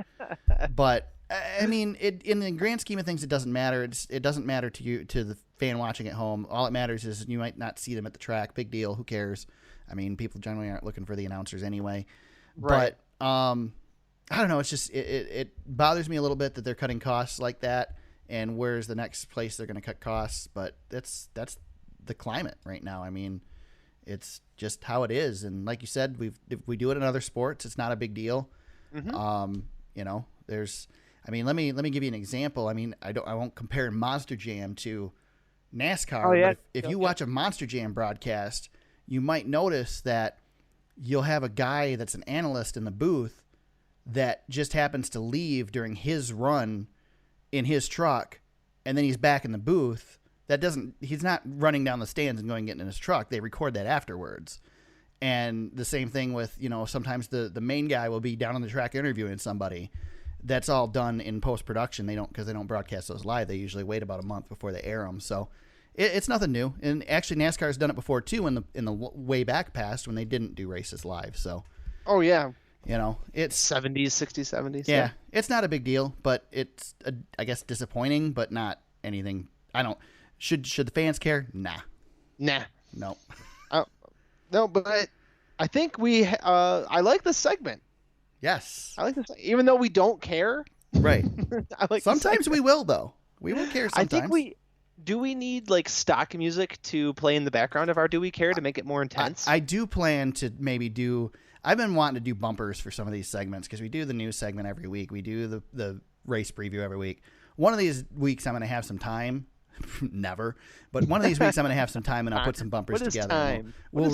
But I mean, in the grand scheme of things, it doesn't matter. It doesn't matter to the fan watching at home. All it matters is you might not see them at the track. Big deal. Who cares? I mean, people generally aren't looking for the announcers anyway. Right. But I don't know. It's just it bothers me a little bit that they're cutting costs like that. And where's the next place they're going to cut costs? But that's the climate right now. I mean, it's just how it is. And like you said, if we do it in other sports, it's not a big deal. Mm-hmm. Let me give you an example. I mean, I won't compare Monster Jam to NASCAR. Oh, yeah. But if you watch a Monster Jam broadcast, you might notice that you'll have a guy that's an analyst in the booth that just happens to leave during his run in his truck, and then he's back in the booth. He's not running down the stands and going and getting in his truck. They record that afterwards. And the same thing with, sometimes the main guy will be down on the track interviewing somebody. That's all done in post-production. Because they don't broadcast those live. They usually wait about a month before they air them. So it's nothing new. And actually NASCAR has done it before too in the way back past when they didn't do races live. So, oh yeah. It's 70s, 60s, 70s. Yeah, it's not a big deal, but it's, I guess, disappointing, but not anything. Should the fans care? Nah. No. No, but I think I like this segment. Yes. I like this, even though we don't care. Right. I like. Sometimes we will, though. We will care sometimes. I think do we need like stock music to play in the background of our Do We Care to make it more intense? I do plan to maybe do. I've been wanting to do bumpers for some of these segments because we do the news segment every week. We do the race preview every week. One of these weeks I'm going to have some time. Never. But one of these weeks I'm going to have some time and I'll put some bumpers together. Time? We'll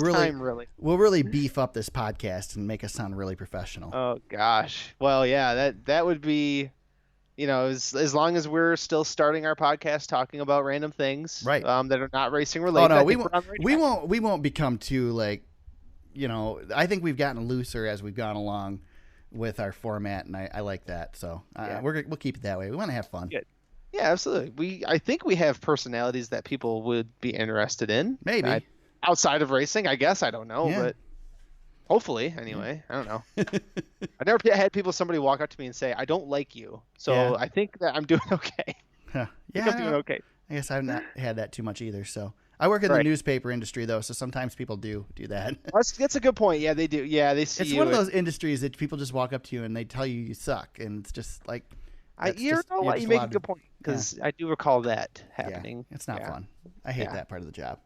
really beef up this podcast and make us sound really professional. Oh gosh. Well, yeah, that would be, as long as we're still starting our podcast talking about random things, right? That are not racing related. Oh no, we won't become too like, I think we've gotten looser as we've gone along with our format, and I like that. So we'll keep it that way. We want to have fun. Good. Yeah, absolutely. I think we have personalities that people would be interested in. Maybe. Outside of racing, I guess. I don't know, Yeah. but hopefully, anyway. I don't know. I never had somebody walk up to me and say, "I don't like you." So Yeah. I think that I'm doing okay. Huh. I think I'm doing okay. I guess I've not had that too much either. So I work in the newspaper industry though, so sometimes people do that. That's a good point. Yeah, they do. Yeah, they see It's you. one of those industries that people just walk up to you and they tell you suck, and it's just like. You know what? You make a good point because I do recall that happening. Yeah, it's not fun. I hate that part of the job.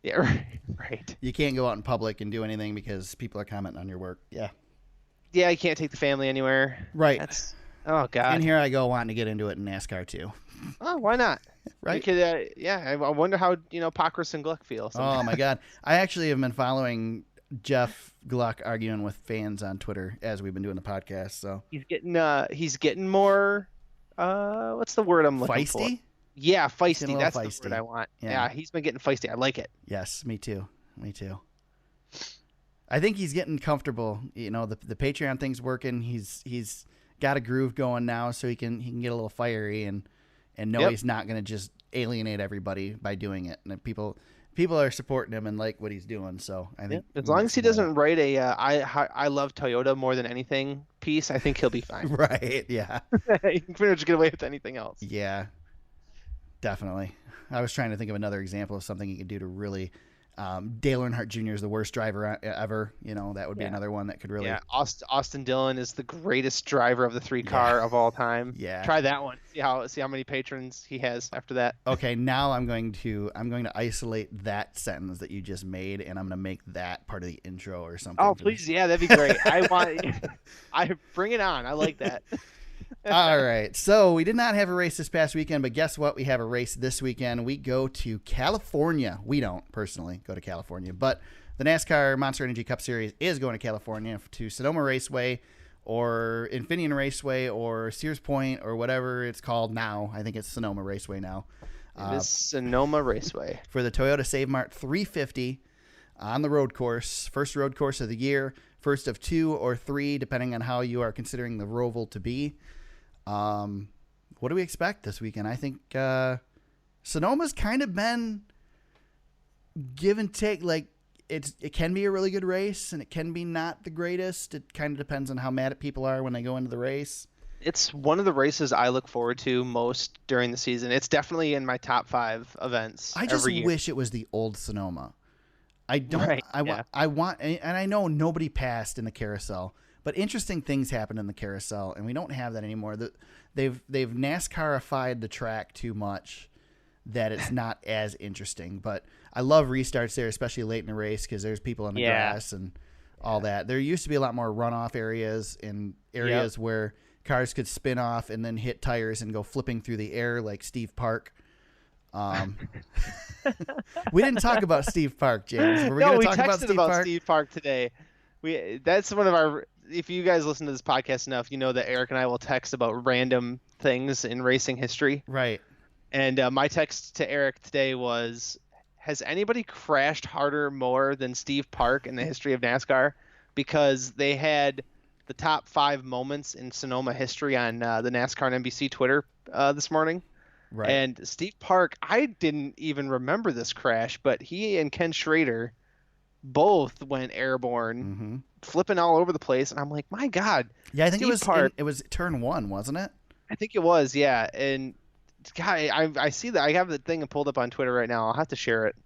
Yeah, right. You can't go out in public and do anything because people are commenting on your work. Yeah. Yeah, you can't take the family anywhere. Right. Oh God. And here I go wanting to get into it in NASCAR too. Oh, why not? Right. You could, I wonder how Pockris and Gluck feel. Oh my God. I actually have been following Jeff Gluck arguing with fans on Twitter as we've been doing the podcast. So he's getting more. What's the word I'm looking for? Feisty? Yeah, feisty. That's feisty. the word I want. Yeah. Yeah, he's been getting feisty. I like it. Yes, me too. I think he's getting comfortable. The Patreon thing's working. He's got a groove going now, so he can get a little fiery and know he's not going to just alienate everybody by doing it. And people are supporting him and like what he's doing. So I think as long as he doesn't write a I love Toyota more than anything piece, I think he'll be fine. Right? Yeah. You can pretty much get away with anything else. Yeah. Definitely. I was trying to think of another example of something he could do to really. Dale Earnhardt Jr. is the worst driver ever. That would be another one that could really. Yeah, Austin Dillon is the greatest driver of the 3-car of all time. Yeah. Try that one. See how many patrons he has after that. Okay, now I'm going to isolate that sentence that you just made, and I'm going to make that part of the intro or something. Oh, please, yeah, that'd be great. I bring it on. I like that. All right. So we did not have a race this past weekend, but guess what? We have a race this weekend. We go to California. We don't personally go to California, but the NASCAR Monster Energy Cup Series is going to California to Sonoma Raceway or Infineon Raceway or Sears Point or whatever it's called now. I think it's Sonoma Raceway now. It is Sonoma Raceway. For the Toyota Save Mart 350 on the road course. First road course of the year. First of 2 or 3, depending on how you are considering the Roval to be. What do we expect this weekend? I think Sonoma's kind of been give and take. Like it can be a really good race, and it can be not the greatest. It kind of depends on how mad at people are when they go into the race. It's one of the races I look forward to most during the season. It's definitely in my top 5 events. I just every year. wish it was the old Sonoma. I don't. Right, I want, and I know nobody passed in the carousel, but interesting things happen in the carousel, and we don't have that anymore. They've NASCARified the track too much that it's not as interesting. But I love restarts there, especially late in the race because there's people on the grass and all that. There used to be a lot more runoff areas and areas where cars could spin off and then hit tires and go flipping through the air like Steve Park. We didn't talk about Steve Park, James. Were we going to talk about Steve Park today. That's one of our. If you guys listen to this podcast enough, you know that Eric and I will text about random things in racing history. Right. And my text to Eric today was, has anybody crashed harder more than Steve Park in the history of NASCAR? Because they had the top 5 moments in Sonoma history on the NASCAR and NBC Twitter this morning. Right. And Steve Park, I didn't even remember this crash, but he and Ken Schrader both went airborne, flipping all over the place. And I'm like, my God. Yeah, I think Steve it was turn 1, wasn't it? I think it was, yeah. And God, I see that. I have the thing pulled up on Twitter right now. I'll have to share it.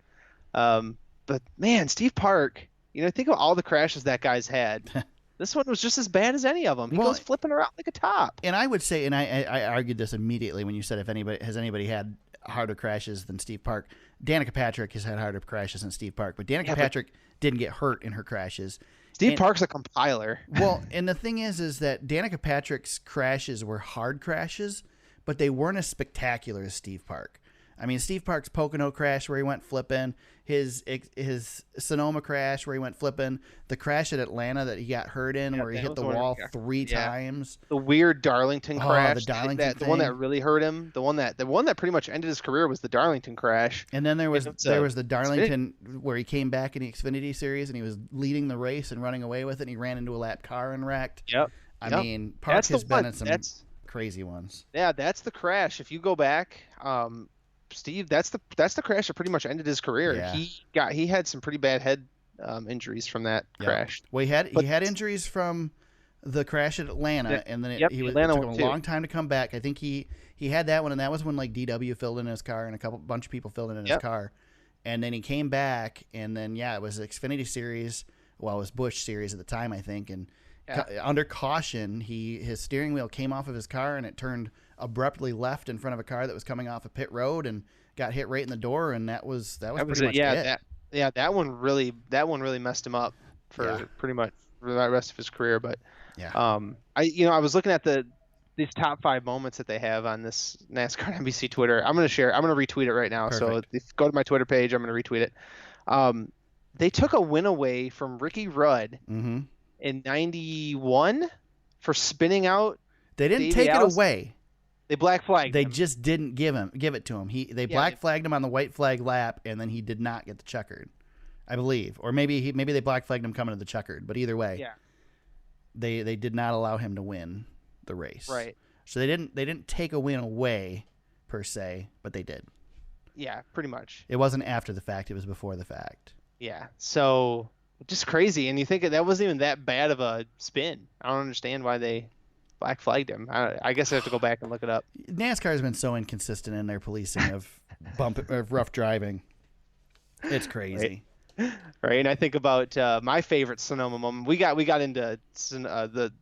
But man, Steve Park, think of all the crashes that guy's had. This one was just as bad as any of them. He goes flipping around like a top. And I would say, and I argued this immediately when you said if anybody had harder crashes than Steve Park. Danica Patrick has had harder crashes than Steve Park, but Danica Patrick didn't get hurt in her crashes. Steve Park's a compiler. Well, and the thing is that Danica Patrick's crashes were hard crashes, but they weren't as spectacular as Steve Park. I mean, Steve Park's Pocono crash where he went flipping, his Sonoma crash where he went flipping, the crash at Atlanta that he got hurt in where he hit the wall 3 times, the weird Darlington crash, the Darlington the one that really hurt him, the one that pretty much ended his career was the Darlington crash. And then there was the Darlington where he came back in the Xfinity Series and he was leading the race and running away with it, and he ran into a lap car and wrecked. Yep. I mean, Park has been in some crazy ones. Yeah, that's the crash. If you go back, Steve, that's the crash that pretty much ended his career. Yeah. He had some pretty bad head injuries from that crash. Well, he But had injuries from the crash at Atlanta, Yeah, and then it yep, took Atlanta him a one too. long time to come back. I think he had that one, and that was when like DW filled in his car, and bunch of people filled in his Yep. car, and then he came back, and then it was the Xfinity Series. Well, it was Busch Series at the time, I think, and under caution, his steering wheel came off of his car, and it turned abruptly left in front of a car that was coming off a pit road, and got hit right in the door, and that was pretty much it. That one really messed him up for pretty much for the rest of his career. But I was looking at these top 5 moments that they have on this NASCAR NBC Twitter. I'm gonna retweet it right now. Perfect. So if you go to my Twitter page, I'm gonna retweet it. They took a win away from Ricky Rudd Mm-hmm. in '91 for spinning out. They didn't Davey take it Allison. away. They black flagged They him. just didn't give it to him. They black flagged him on the white flag lap, and then he did not get the checkered, I believe, or maybe they black flagged him coming to the checkered. But either way, they did not allow him to win the race. Right. So they didn't take a win away per se, but they did. Yeah, pretty much. It wasn't after the fact; it was before the fact. Yeah. So just crazy, and you think that wasn't even that bad of a spin. I don't understand why they black flagged him. I guess I have to go back and look it up. NASCAR has been so inconsistent in their policing of rough driving. It's crazy. Right, and I think about my favorite Sonoma moment. We got into the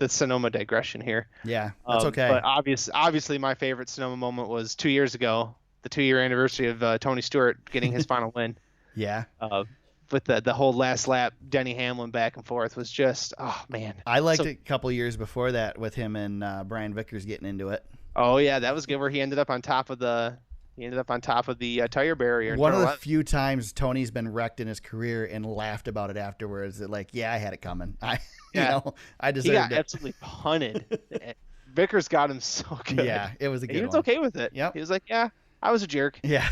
Sonoma digression here. Yeah, that's okay. But obviously, my favorite Sonoma moment was 2 years ago, the 2-year anniversary of Tony Stewart getting his final win. Yeah. With the whole last lap, Denny Hamlin back and forth was just, oh man. I liked it a couple years before that with him and Brian Vickers getting into it. Oh yeah, that was good. Where he ended up on top of the tire barrier. One of the few times Tony's been wrecked in his career and laughed about it afterwards. That I had it coming. I deserved he got it. absolutely punted. Vickers got him so good. Yeah, it was a good He one. was okay with it. Yep. He was like, yeah, I was a jerk. Yeah.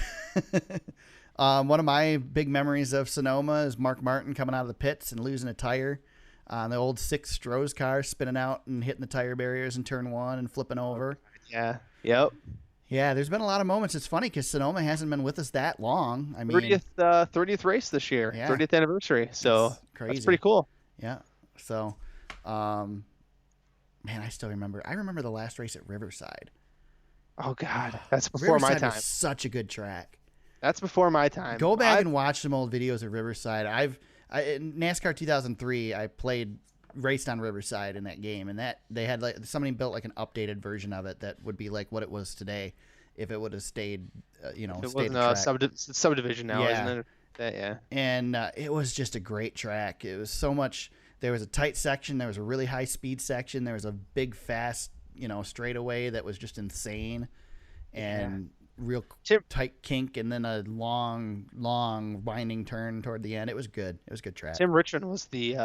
One of my big memories of Sonoma is Mark Martin coming out of the pits and losing a tire on the old 6 Stroh's car, spinning out and hitting the tire barriers in turn 1 and flipping over. Yeah. Yep. Yeah, there's been a lot of moments. It's funny because Sonoma hasn't been with us that long. I mean, 30th race this year, Yeah. 30th anniversary. So crazy. that's pretty cool. Yeah. So, man, I still remember. I remember the last race at Riverside. Oh God, that's before Riverside my time. was such a good track. That's before my time. Go back and watch some old videos of Riverside. In NASCAR 2003, I raced on Riverside in that game, and that they had somebody built an updated version of it that would be like what it was today if it would have stayed, It stayed wasn't the a track. subdivision now, Yeah. isn't it? Yeah. And it was just a great track. It was so much. There was a tight section. There was a really high speed section. There was a big fast, straightaway that was just insane, and real tight kink, and then a long winding turn toward the end. It was good. It was a good track. Tim Richmond was the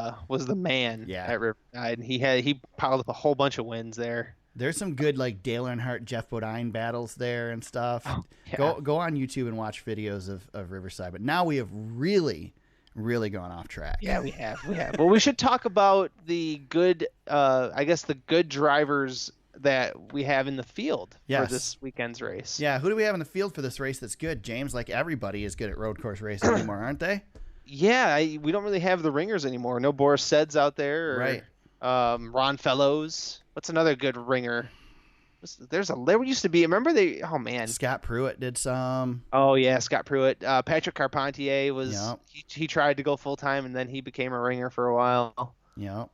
man at Riverside, and he piled up a whole bunch of wins there. There's some good Dale Earnhardt, Jeff Bodine battles there and stuff. Oh, yeah. Go on YouTube and watch videos of Riverside. But now we have really gone off track. Yeah, we have. Well, we should talk about the good, the good drivers that we have in the field for this weekend's race. Yeah, who do we have in the field for this race that's good, James? Everybody is good at road course racing anymore, aren't they? Yeah, we don't really have the ringers anymore. No Boris Seds out there. Right. Ron Fellows. What's another good ringer? There used to be. Remember they? Oh man. Scott Pruitt did some. Oh yeah, Scott Pruitt. Patrick Carpentier was. Yep. He tried to go full time and then he became a ringer for a while. Yep.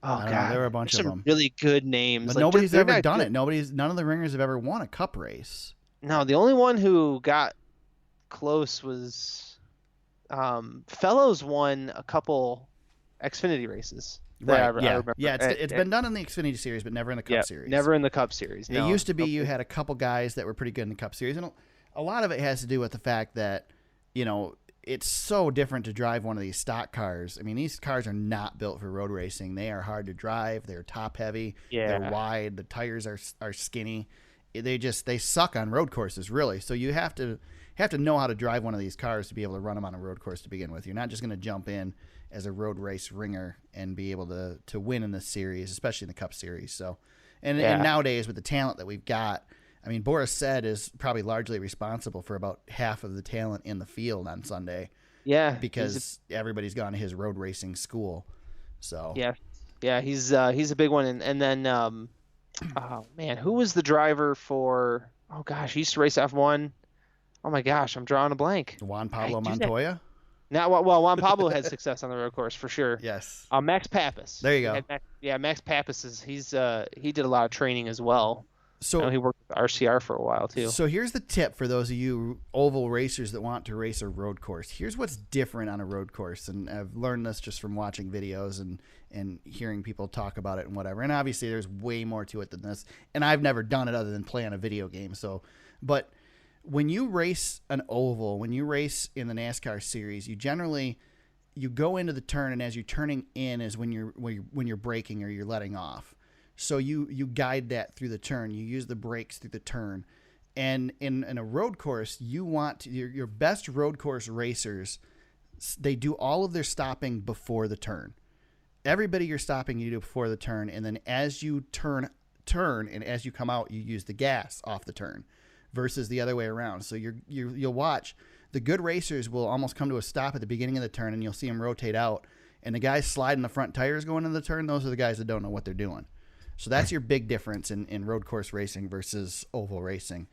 Oh God, God, there were a bunch There's of some them. really good names. But nobody's ever done it. None of the ringers have ever won a cup race. No, the only one who got close was Fellows won a couple Xfinity races. Right. I remember. Yeah. It's been done in the Xfinity Series, but never in the Cup Series. Never in the Cup Series. It used to be you had a couple guys that were pretty good in the Cup Series, and a lot of it has to do with the fact that it's so different to drive one of these stock cars. I mean, these cars are not built for road racing. They are hard to drive. They're top heavy. Yeah. They're wide. The tires are skinny. They suck on road courses, really. So you have to know how to drive one of these cars to be able to run them on a road course to begin with. You're not just going to jump in as a road race ringer and be able to win in this series, especially in the Cup Series. So And, Yeah. and nowadays with the talent that we've got, I mean, Boris Said is probably largely responsible for about half of the talent in the field on Sunday Yeah. because everybody's gone to his road racing school. So Yeah, he's a big one. And then oh man, who was the driver for? Oh gosh, he used to race F1. Oh my gosh, I'm drawing a blank. Juan Pablo I do that. Montoya. Now, well, Juan Pablo had success on the road course for sure. Yes. Max Pappas. There you go. Max Pappas he did a lot of training as well. I know he worked with RCR for a while too. So here's the tip for those of you oval racers that want to race a road course. Here's what's different on a road course, and I've learned this just from watching videos and hearing people talk about it and whatever. And obviously there's way more to it than this, and I've never done it other than play on a video game. But when you race an oval, when you race in the NASCAR series, you go into the turn, and as you're turning in is when you're braking or you're letting off. So you guide that through the turn. You use the brakes through the turn. And in a road course, you want your best road course racers, they do all of their stopping before the turn. Everybody you're stopping, you do before the turn. And then as you turn, and as you come out, you use the gas off the turn versus the other way around. So you'll watch the good racers will almost come to a stop at the beginning of the turn, and you'll see them rotate out. And the guys sliding the front tires going into the turn, those are the guys that don't know what they're doing. So that's your big difference in road course racing versus oval racing,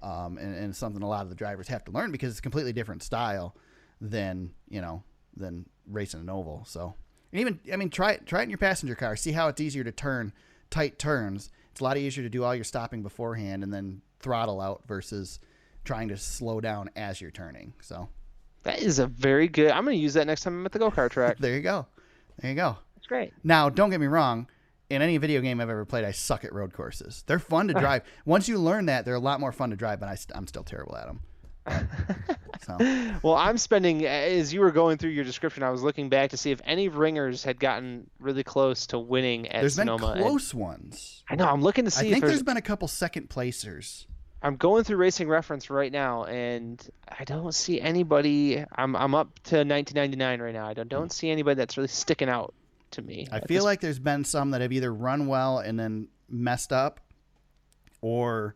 and something a lot of the drivers have to learn because it's a completely different style than racing an oval. So, and even try it in your passenger car. See how it's easier to turn tight turns. It's a lot easier to do all your stopping beforehand and then throttle out versus trying to slow down as you're turning. So that is a very good. I'm going to use that next time I'm at the go-kart track. There you go. That's great. Now, don't get me wrong. In any video game I've ever played, I suck at road courses. They're fun to drive. Once you learn that, they're a lot more fun to drive, but I'm still terrible at them. So. Well, I'm spending, as you were going through your description, I was looking back to see if any ringers had gotten really close to winning at Sonoma. There's been close ones. I know. I'm looking to see. I think there's been a couple second placers. I'm going through Racing Reference right now, and I don't see anybody. I'm up to 1999 right now. I don't see anybody that's really sticking out to me. I feel like there's been some that have either run well and then messed up, or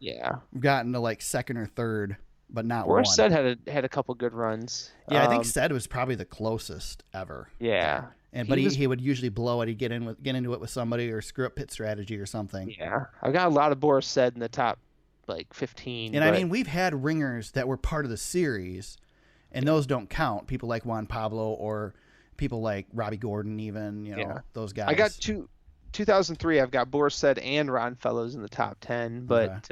gotten to like second or third, but not one. Said had a couple good runs. Yeah, I think Said was probably the closest ever. Yeah, but he would usually blow it. He'd get into it with somebody or screw up pit strategy or something. Yeah, I've got a lot of Boris Said in the top like 15. And I mean, we've had ringers that were part of the series, and those don't count. People like Juan Pablo or people like Robbie Gordon, even, those guys. I got 2003. I've got Boris Said and Ron Fellows in the top 10, but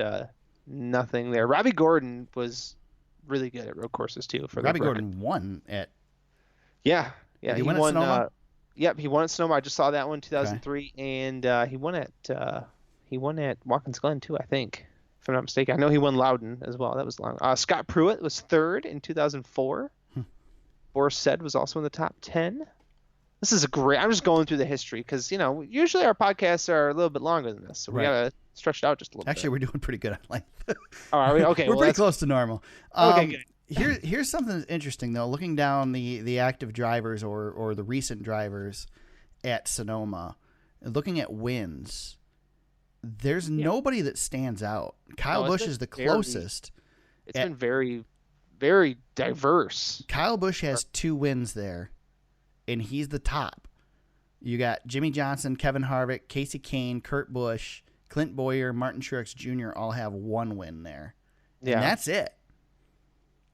nothing there. Robbie Gordon was really good at road courses too. Robbie Gordon won at. Yeah. He won at Sonoma. Yep, he won at Sonoma. I just saw that one, 2003, and he won at Watkins Glen too, I think, if I'm not mistaken. I know he won Loudon as well. That was long. Scott Pruitt was third in 2004. Boris Said was also in the top 10. This is I'm just going through the history because, usually our podcasts are a little bit longer than this. So we got to stretch it out just a little bit. Actually, we're doing pretty good on length. Oh, are we? Okay. We're pretty close to normal. Okay, good. Here's something that's interesting, though. Looking down the active drivers or the recent drivers at Sonoma, looking at wins, there's nobody that stands out. Kyle Busch is the closest. It's been very, very diverse. Kyle Busch has 2 wins there, and he's the top. You got Jimmy Johnson, Kevin Harvick, Casey Kane, Kurt Busch, Clint Bowyer, Martin Truex Jr. all have 1 win there. Yeah. And that's it.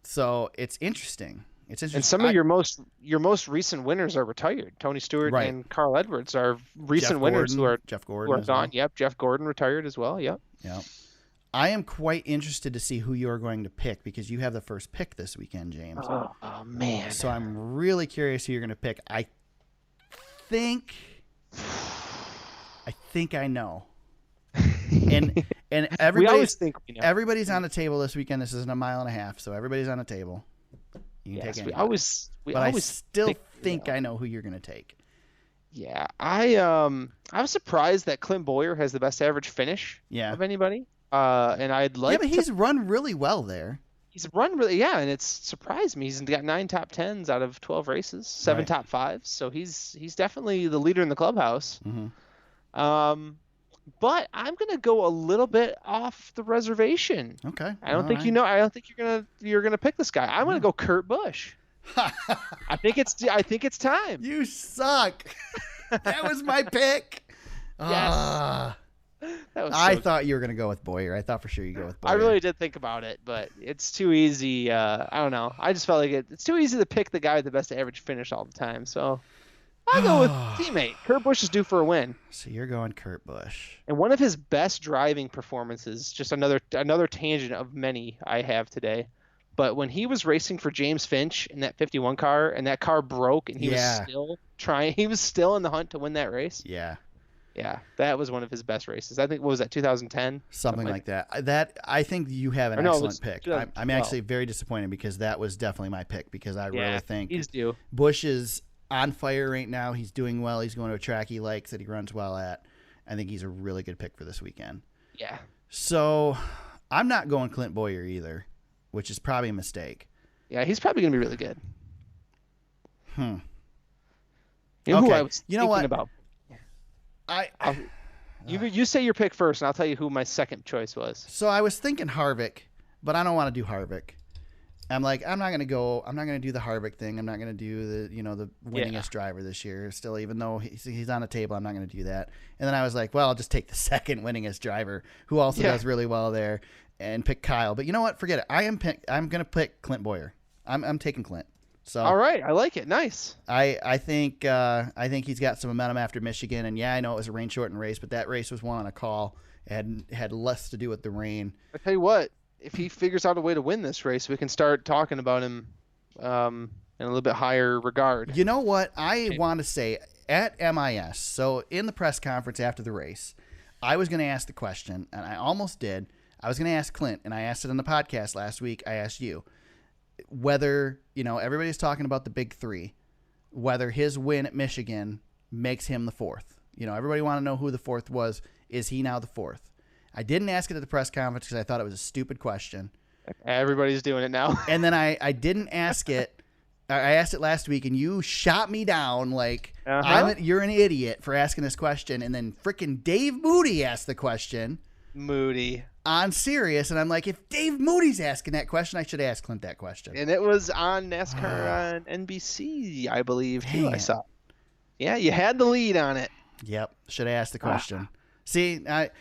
So it's interesting. And some of your most recent winners are retired. Tony Stewart and Carl Edwards are recent winners who are Jeff Gordon gone. Well. Yep, Jeff Gordon retired as well. Yep. Yep. I am quite interested to see who you're going to pick because you have the first pick this weekend, James. Oh man. So I'm really curious who you're going to pick. I think I know. And everybody, we always think we know. Everybody's on the table this weekend. This isn't a mile and a half, so everybody's on the table. You can take anybody. I still think I know who you're going to take. Yeah, I was surprised that Clint Bowyer has the best average finish of anybody. And I'd like. Yeah, but he's run really well there. He's run really, and it's surprised me. He's got 9 top 10s out of 12 races, 7 top 5s. So he's definitely the leader in the clubhouse. Mm-hmm. but I'm gonna go a little bit off the reservation. Okay. I don't all think right. you know. I don't think you're gonna pick this guy. I'm gonna go Kurt Busch. I think it's time. You suck. That was my pick. Yes. Ah. That was I so thought you were going to go with Boyer. I thought for sure you'd go with Boyer. I really did think about it, but it's too easy. I don't know. I just felt like it's too easy to pick the guy with the best average finish all the time. So I'll go with teammate. Kurt Busch is due for a win. So you're going Kurt Busch. And one of his best driving performances, just another tangent of many I have today. But when he was racing for James Finch in that 51 car, and that car broke, and he was still in the hunt to win that race. Yeah. Yeah, that was one of his best races. I think, what was that, 2010? Something like that. I think you have an excellent pick. I'm actually very disappointed because that was definitely my pick because I really think he's due. Busch is on fire right now. He's doing well. He's going to a track he likes that he runs well at. I think he's a really good pick for this weekend. Yeah. So I'm not going Clint Boyer either, which is probably a mistake. Yeah, he's probably going to be really good. You know who Okay. I was You know what? thinking about? I You say your pick first, and I'll tell you who my second choice was. So I was thinking Harvick, but I don't want to do Harvick. I'm like, I'm not going to do the Harvick thing. I'm not going to do the winningest driver this year. Still, even though he's on the table, I'm not going to do that. And then I was like, well, I'll just take the second winningest driver who also does really well there and pick Kyle. But you know what? Forget it. I'm going to pick Clint Boyer. I'm taking Clint. So All right, I like it. Nice. I think he's got some momentum after Michigan, and yeah, I know it was a rain shortened race, but that race was won on a call. It had less to do with the rain. I tell you what, if he figures out a way to win this race, we can start talking about him in a little bit higher regard. You know what I want to say at MIS? So in the press conference after the race, I was going to ask the question, and I almost did. I was going to ask Clint, and I asked it on the podcast last week. I asked you whether, everybody's talking about the big three, whether his win at Michigan makes him the fourth. Everybody want to know who the fourth was. Is he now the fourth? I didn't ask it at the press conference because I thought it was a stupid question. Everybody's doing it now. And then I didn't ask it. I asked it last week, and you shot me down like you're an idiot for asking this question. And then freaking Dave Moody asked the question. Moody. On Sirius, and I'm like, if Dave Moody's asking that question, I should ask Clint that question. And it was on NASCAR on NBC, I believe, too. Dang I it. saw. Yeah, you had the lead on it. Yep, should have asked the question. See, that's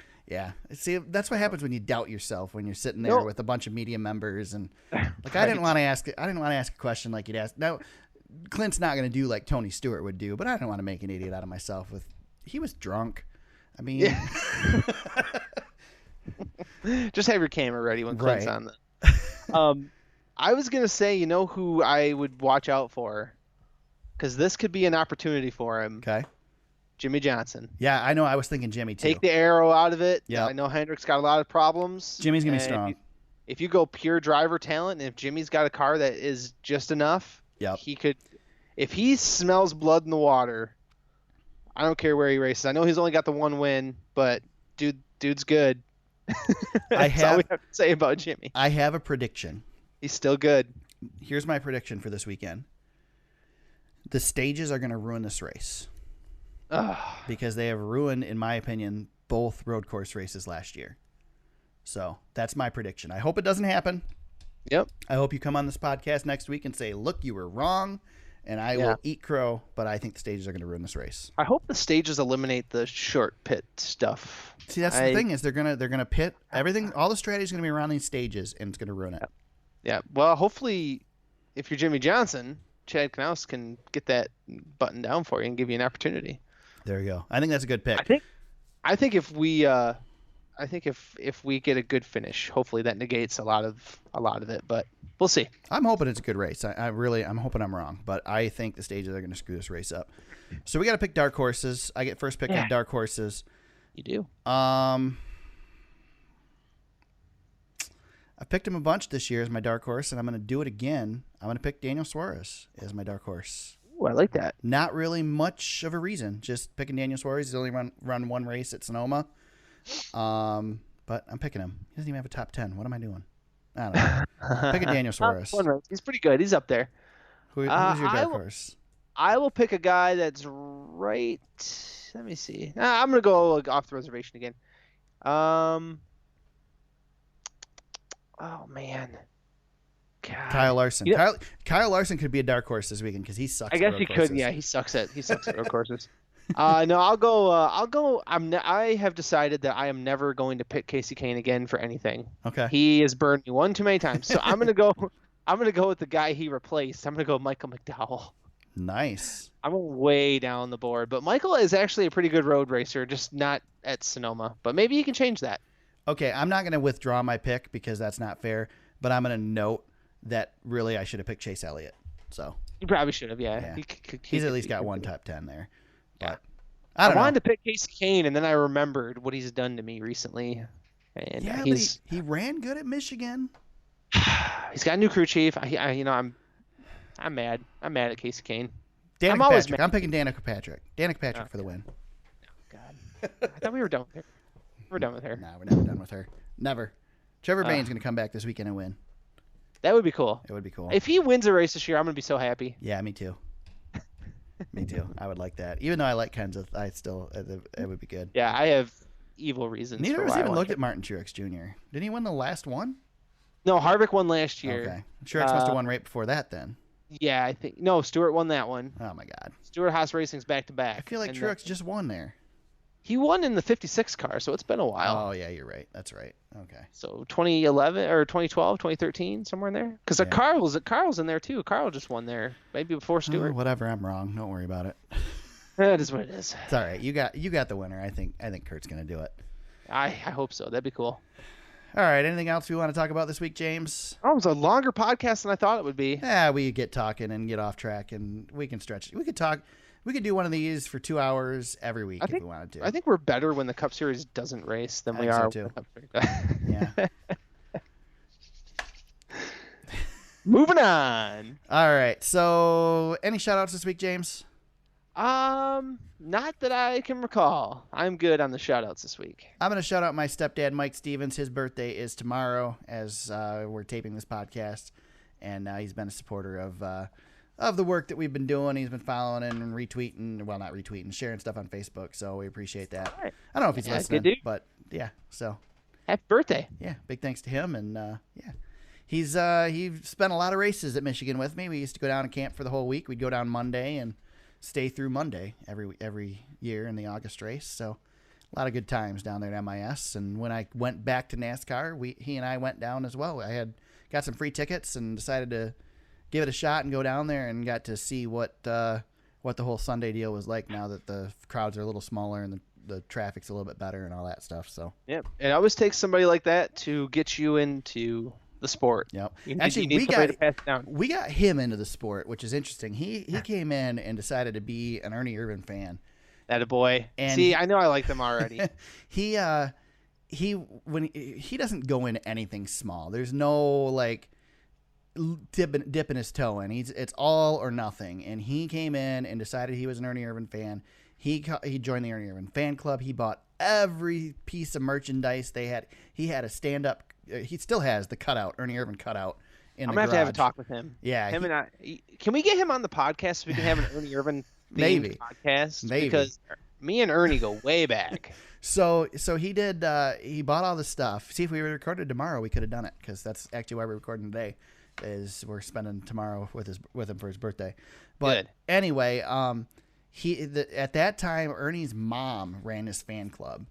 what happens when you doubt yourself when you're sitting there with a bunch of media members and like I didn't want to ask a question like you'd ask. Now, Clint's not going to do like Tony Stewart would do, but I didn't want to make an idiot out of myself. He was drunk. I mean. Yeah. Just have your camera ready when Clint's on the. I was gonna say, who I would watch out for, because this could be an opportunity for him. Okay. Jimmy Johnson. Yeah, I know. I was thinking Jimmy too. Take the arrow out of it. Yeah. I know Hendrick's got a lot of problems. Jimmy's gonna be strong. If you go pure driver talent, and if Jimmy's got a car that is just enough, he could. If he smells blood in the water, I don't care where he races. I know he's only got the one win, but dude's good. That's all we have to say about Jimmy. I have a prediction. He's still good. Here's my prediction for this weekend. The stages are going to ruin this race. Because they have ruined, in my opinion, both road course races last year. So that's my prediction. I hope it doesn't happen. Yep. I hope you come on this podcast next week and say, look, you were wrong. And I will eat crow, but I think the stages are going to ruin this race. I hope the stages eliminate the short pit stuff. See, that's the thing is they're gonna pit everything. All the strategy is going to be around these stages, and it's going to ruin it. Yeah. Well, hopefully, if you're Jimmy Johnson, Chad Knaus can get that button down for you and give you an opportunity. There you go. I think that's a good pick. I think if we if we get a good finish, hopefully that negates a lot of it. But we'll see. I'm hoping it's a good race. I'm hoping I'm wrong, but I think the stages are going to screw this race up. So we got to pick dark horses. I get first pick on dark horses. You do. I picked him a bunch this year as my dark horse, and I'm going to do it again. I'm going to pick Daniel Suarez as my dark horse. Ooh, I like that. Not really much of a reason, just picking Daniel Suarez. He's only run one race at Sonoma. But I'm picking him. He doesn't even have a top 10. What am I doing? I don't know. Picking Daniel Suarez. He's pretty good. He's up there. Who's your dark horse? I will pick a guy that's right. Let me see. I'm gonna go off the reservation again. Oh man. God. Kyle Larson. You know- Kyle Larson could be a dark horse this weekend because he sucks. I at guess road he could. courses. Yeah, he sucks at road courses. No, I'll go. I have decided that I am never going to pick Casey Kane again for anything. Okay. He has burned me one too many times. So I'm gonna go. I'm gonna go with the guy he replaced. I'm gonna go Michael McDowell. Nice. I'm way down the board, but Michael is actually a pretty good road racer, just not at Sonoma. But maybe he can change that. Okay, I'm not going to withdraw my pick because that's not fair, but I'm going to note that really I should have picked Chase Elliott. So You probably should have. Yeah. Yeah. He's he's at least got one top 10 there. Yeah. But I don't wanted know. to pick Casey Kane, and then I remembered what he's done to me recently, and Yeah, but he's he ran good at Michigan. he's got a new crew chief. I'm mad. I'm mad at Casey Kane. Danica always Patrick. mad. I'm picking Danica Patrick. Danica Patrick for the win. God, I thought we were done with her. We're done with her. Nah, we're never done with her. Never. Trevor Uh. Bain's going to come back this weekend and win. That would be cool. It would be cool. If he wins a race this year, I'm gonna be so happy. Yeah, me too. Me too. I would like that. Even though I like Kenseth, I still it would be good. Yeah, I have evil reasons. Neither for of us why I even want looked him. at Martin Truex Jr. Didn't he win the last one? No, Harvick won last year. Okay. Truex must have won right before that then. Yeah, I think no. Stewart won that one. Oh my God. Stewart Haas Racing's back to I back. feel like And Truex just won there. he won in the 56 car, so it's been a while. Oh yeah, you're right. That's right. Okay. So 2011 or 2012, 2013, somewhere in there. Because Yeah. Carl's in there too. Carl just won there, maybe before Oh, Stewart. whatever. I'm wrong. Don't worry about it. That is what it is. It's all right. You got the winner. I think Kurt's gonna do it. I hope so. That'd be cool. All right. Anything else we want to talk about this week, James? Oh, it was a longer podcast than I thought it would be. Yeah, we get talking and get off track, and we can stretch. We could talk. We could do one of these for 2 hours every week if we wanted to. I think we're better when the Cup Series doesn't race than I we think so, are too. when the Cup Series does. Yeah. Moving on. All right. So, any shout outs this week, James? Not that I can recall. I'm good on the shout outs this week. I'm going to shout out my stepdad, Mike Stevens. His birthday is tomorrow as we're taping this podcast. And he's been a supporter of the work that we've been doing. He's been following and retweeting. Well, not retweeting, sharing stuff on Facebook. So we appreciate that. All right. I don't know if he's Yeah, good listening, dude. but yeah. So, Happy birthday. yeah, big thanks to him. And yeah. He spent a lot of races at Michigan with me. We used to go down and camp for the whole week. We'd go down Monday and stay through Monday every year in the August race. So a lot of good times down there at MIS. And when I went back to NASCAR, he and I went down as well. I had got some free tickets and decided to give it a shot and go down there and got to see what the whole Sunday deal was like now that the crowds are a little smaller and the traffic's a little bit better and all that stuff. So Yep. It always takes somebody like that to get you into the sport. yep. You Actually, need somebody to pass it down. we got him into the sport, which is interesting. He came in and decided to be an Ernie Irvan fan. That a boy. And See, I know I like them already. he doesn't go into anything small. There's no like dipping his toe in. It's all or nothing. And he came in and decided he was an Ernie Irvan fan. He joined the Ernie Irvan fan club. He bought every piece of merchandise they had. He had a stand up. He still has the cutout, Ernie Irvan cutout. I'm gonna have to have a talk with him. Yeah, Him and I. Can we get him on the podcast so we can have an Ernie Irvan Maybe. podcast? Maybe. Because me and Ernie go way back. So he did. He bought all the stuff. See, if we recorded tomorrow, we could have done it because that's actually why we're recording today. Is we're spending tomorrow with him for his birthday. But Good. anyway, at that time, Ernie's mom ran his fan club,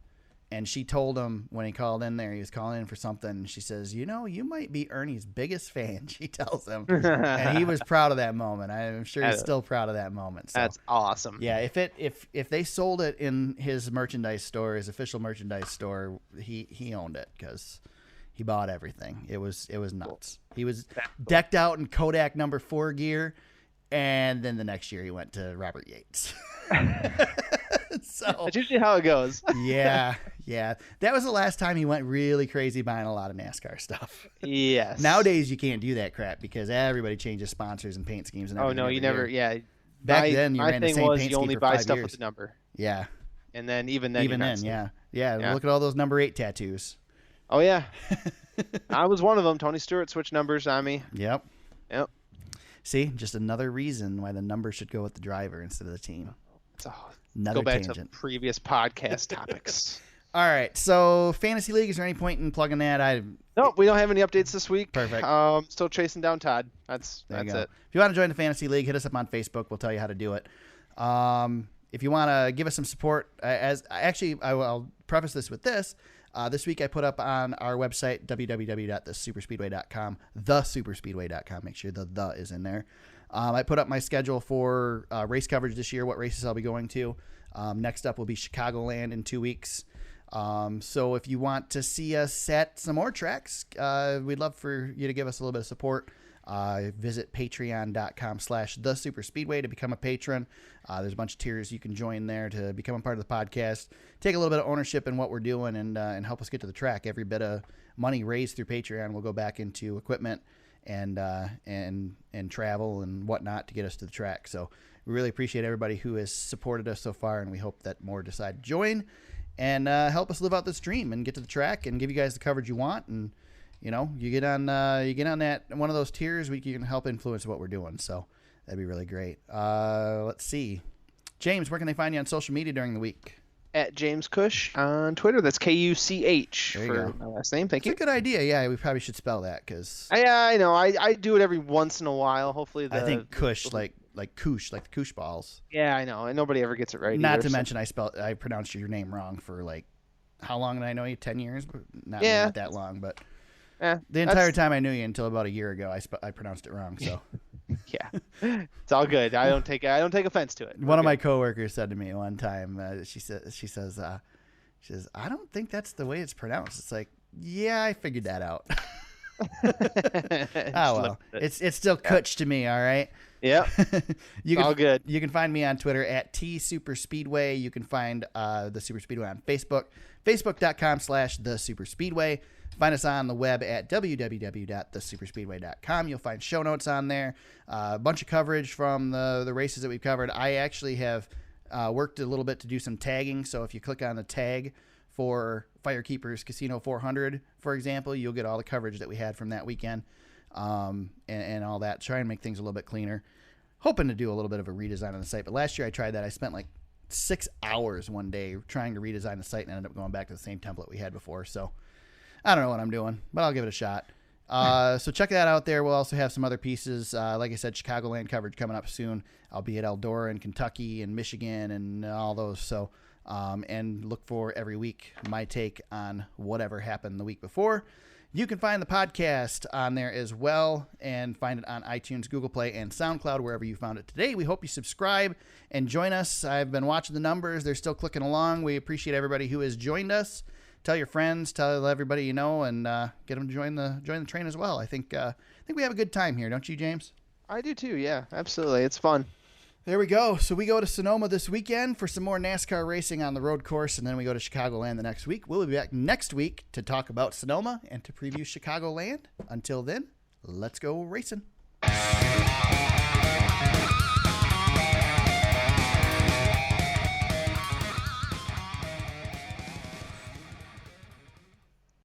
and she told him when he called in there, he was calling in for something. And she says, "You know, you might be Ernie's biggest fan." She tells him, and he was proud of that moment. I'm sure he's still proud of that moment. So. That's awesome. Yeah, if they sold it in his merchandise store, his official merchandise store, he owned it because he bought everything. It was nuts. He was decked out in Kodak number 4 gear, and then the next year he went to Robert Yates. So That's usually how it goes. yeah, that was the last time he went really crazy buying a lot of NASCAR stuff. Yes. Nowadays you can't do that crap because everybody changes sponsors and paint schemes and Oh everything. no, you every never. year. Yeah. Back then, you my ran the thing same was paint you only scheme for buy 5 stuff years. with the number, Yeah. and then even then, Even you're then, not yeah. Yeah. Look at all those number 8 tattoos. Oh yeah. I was one of them. Tony Stewart switched numbers on me. Yep. Yep. See, just another reason why the number should go with the driver instead of the team. So, Another go back tangent. to previous podcast topics. All right, so Fantasy League, is there any point in plugging that? Nope, we don't have any updates this week. Perfect. Still chasing down Todd. That's There you it. go. If you want to join the Fantasy League, hit us up on Facebook. We'll tell you how to do it. If you want to give us some support, I'll preface this with this. This week I put up on our website, www.thesuperspeedway.com, thesuperspeedway.com. Make sure the is in there. I put up my schedule for race coverage this year, what races I'll be going to. Next up will be Chicagoland in 2 weeks. So if you want to see us set some more tracks, we'd love for you to give us a little bit of support. Visit patreon.com/thesuperspeedway to become a patron. There's a bunch of tiers you can join there to become a part of the podcast, take a little bit of ownership in what we're doing, and help us get to the track. Every bit of money raised through Patreon will go back into equipment and travel and whatnot to get us to the track. So we really appreciate everybody who has supported us so far, and we hope that more decide to join and help us live out this dream and get to the track and give you guys the coverage you want. And you get on that one of those tiers, you can help influence what we're doing. So that'd be really great. Let's see, James, where can they find you on social media during the week? At James Cush on Twitter. That's Kuch There you for go. my last name. Thank It's you. a good idea. Yeah, we probably should spell that because I know. I do it every once in a while. Hopefully, I think Kush like Koosh, like the Koosh balls. Yeah, I know. And nobody ever gets it right. Not either, to so- mention I pronounced your name wrong for like how long did I know you? 10 years? Not that long, but the entire time I knew you until about a year ago, I pronounced it wrong. So Yeah, it's all good. I don't take offense to it. one of my coworkers said to me one time, she says, I don't think that's the way it's pronounced. It's like, yeah, I figured that out. Oh well, it's still Kutch to me. All right. Yeah, all good. You can find me on Twitter at @TSuperspeedway. You can find the Super Speedway on Facebook, facebook.com/thesuperspeedway. Find us on the web at www.thesuperspeedway.com. You'll find show notes on there, a bunch of coverage from the races that we've covered. I actually have worked a little bit to do some tagging, so if you click on the tag for Firekeepers Casino 400, for example, you'll get all the coverage that we had from that weekend and all that. Try and make things a little bit cleaner. Hoping to do a little bit of a redesign on the site, but last year I tried that. I spent like 6 hours one day trying to redesign the site and ended up going back to the same template we had before, so I don't know what I'm doing, but I'll give it a shot. So check that out there. We'll also have some other pieces. Like I said, Chicagoland coverage coming up soon. I'll be at Eldora and Kentucky and Michigan and all those. So, and look for every week my take on whatever happened the week before. You can find the podcast on there as well and find it on iTunes, Google Play, and SoundCloud, wherever you found it today. We hope you subscribe and join us. I've been watching the numbers. They're still clicking along. We appreciate everybody who has joined us. Tell your friends, tell everybody you know, and get them to join the train as well. I think we have a good time here, don't you, James? I do too. Yeah, absolutely. It's fun. There we go. So we go to Sonoma this weekend for some more NASCAR racing on the road course, and then we go to Chicagoland the next week. We'll be back next week to talk about Sonoma and to preview Chicagoland. Until then, let's go racing.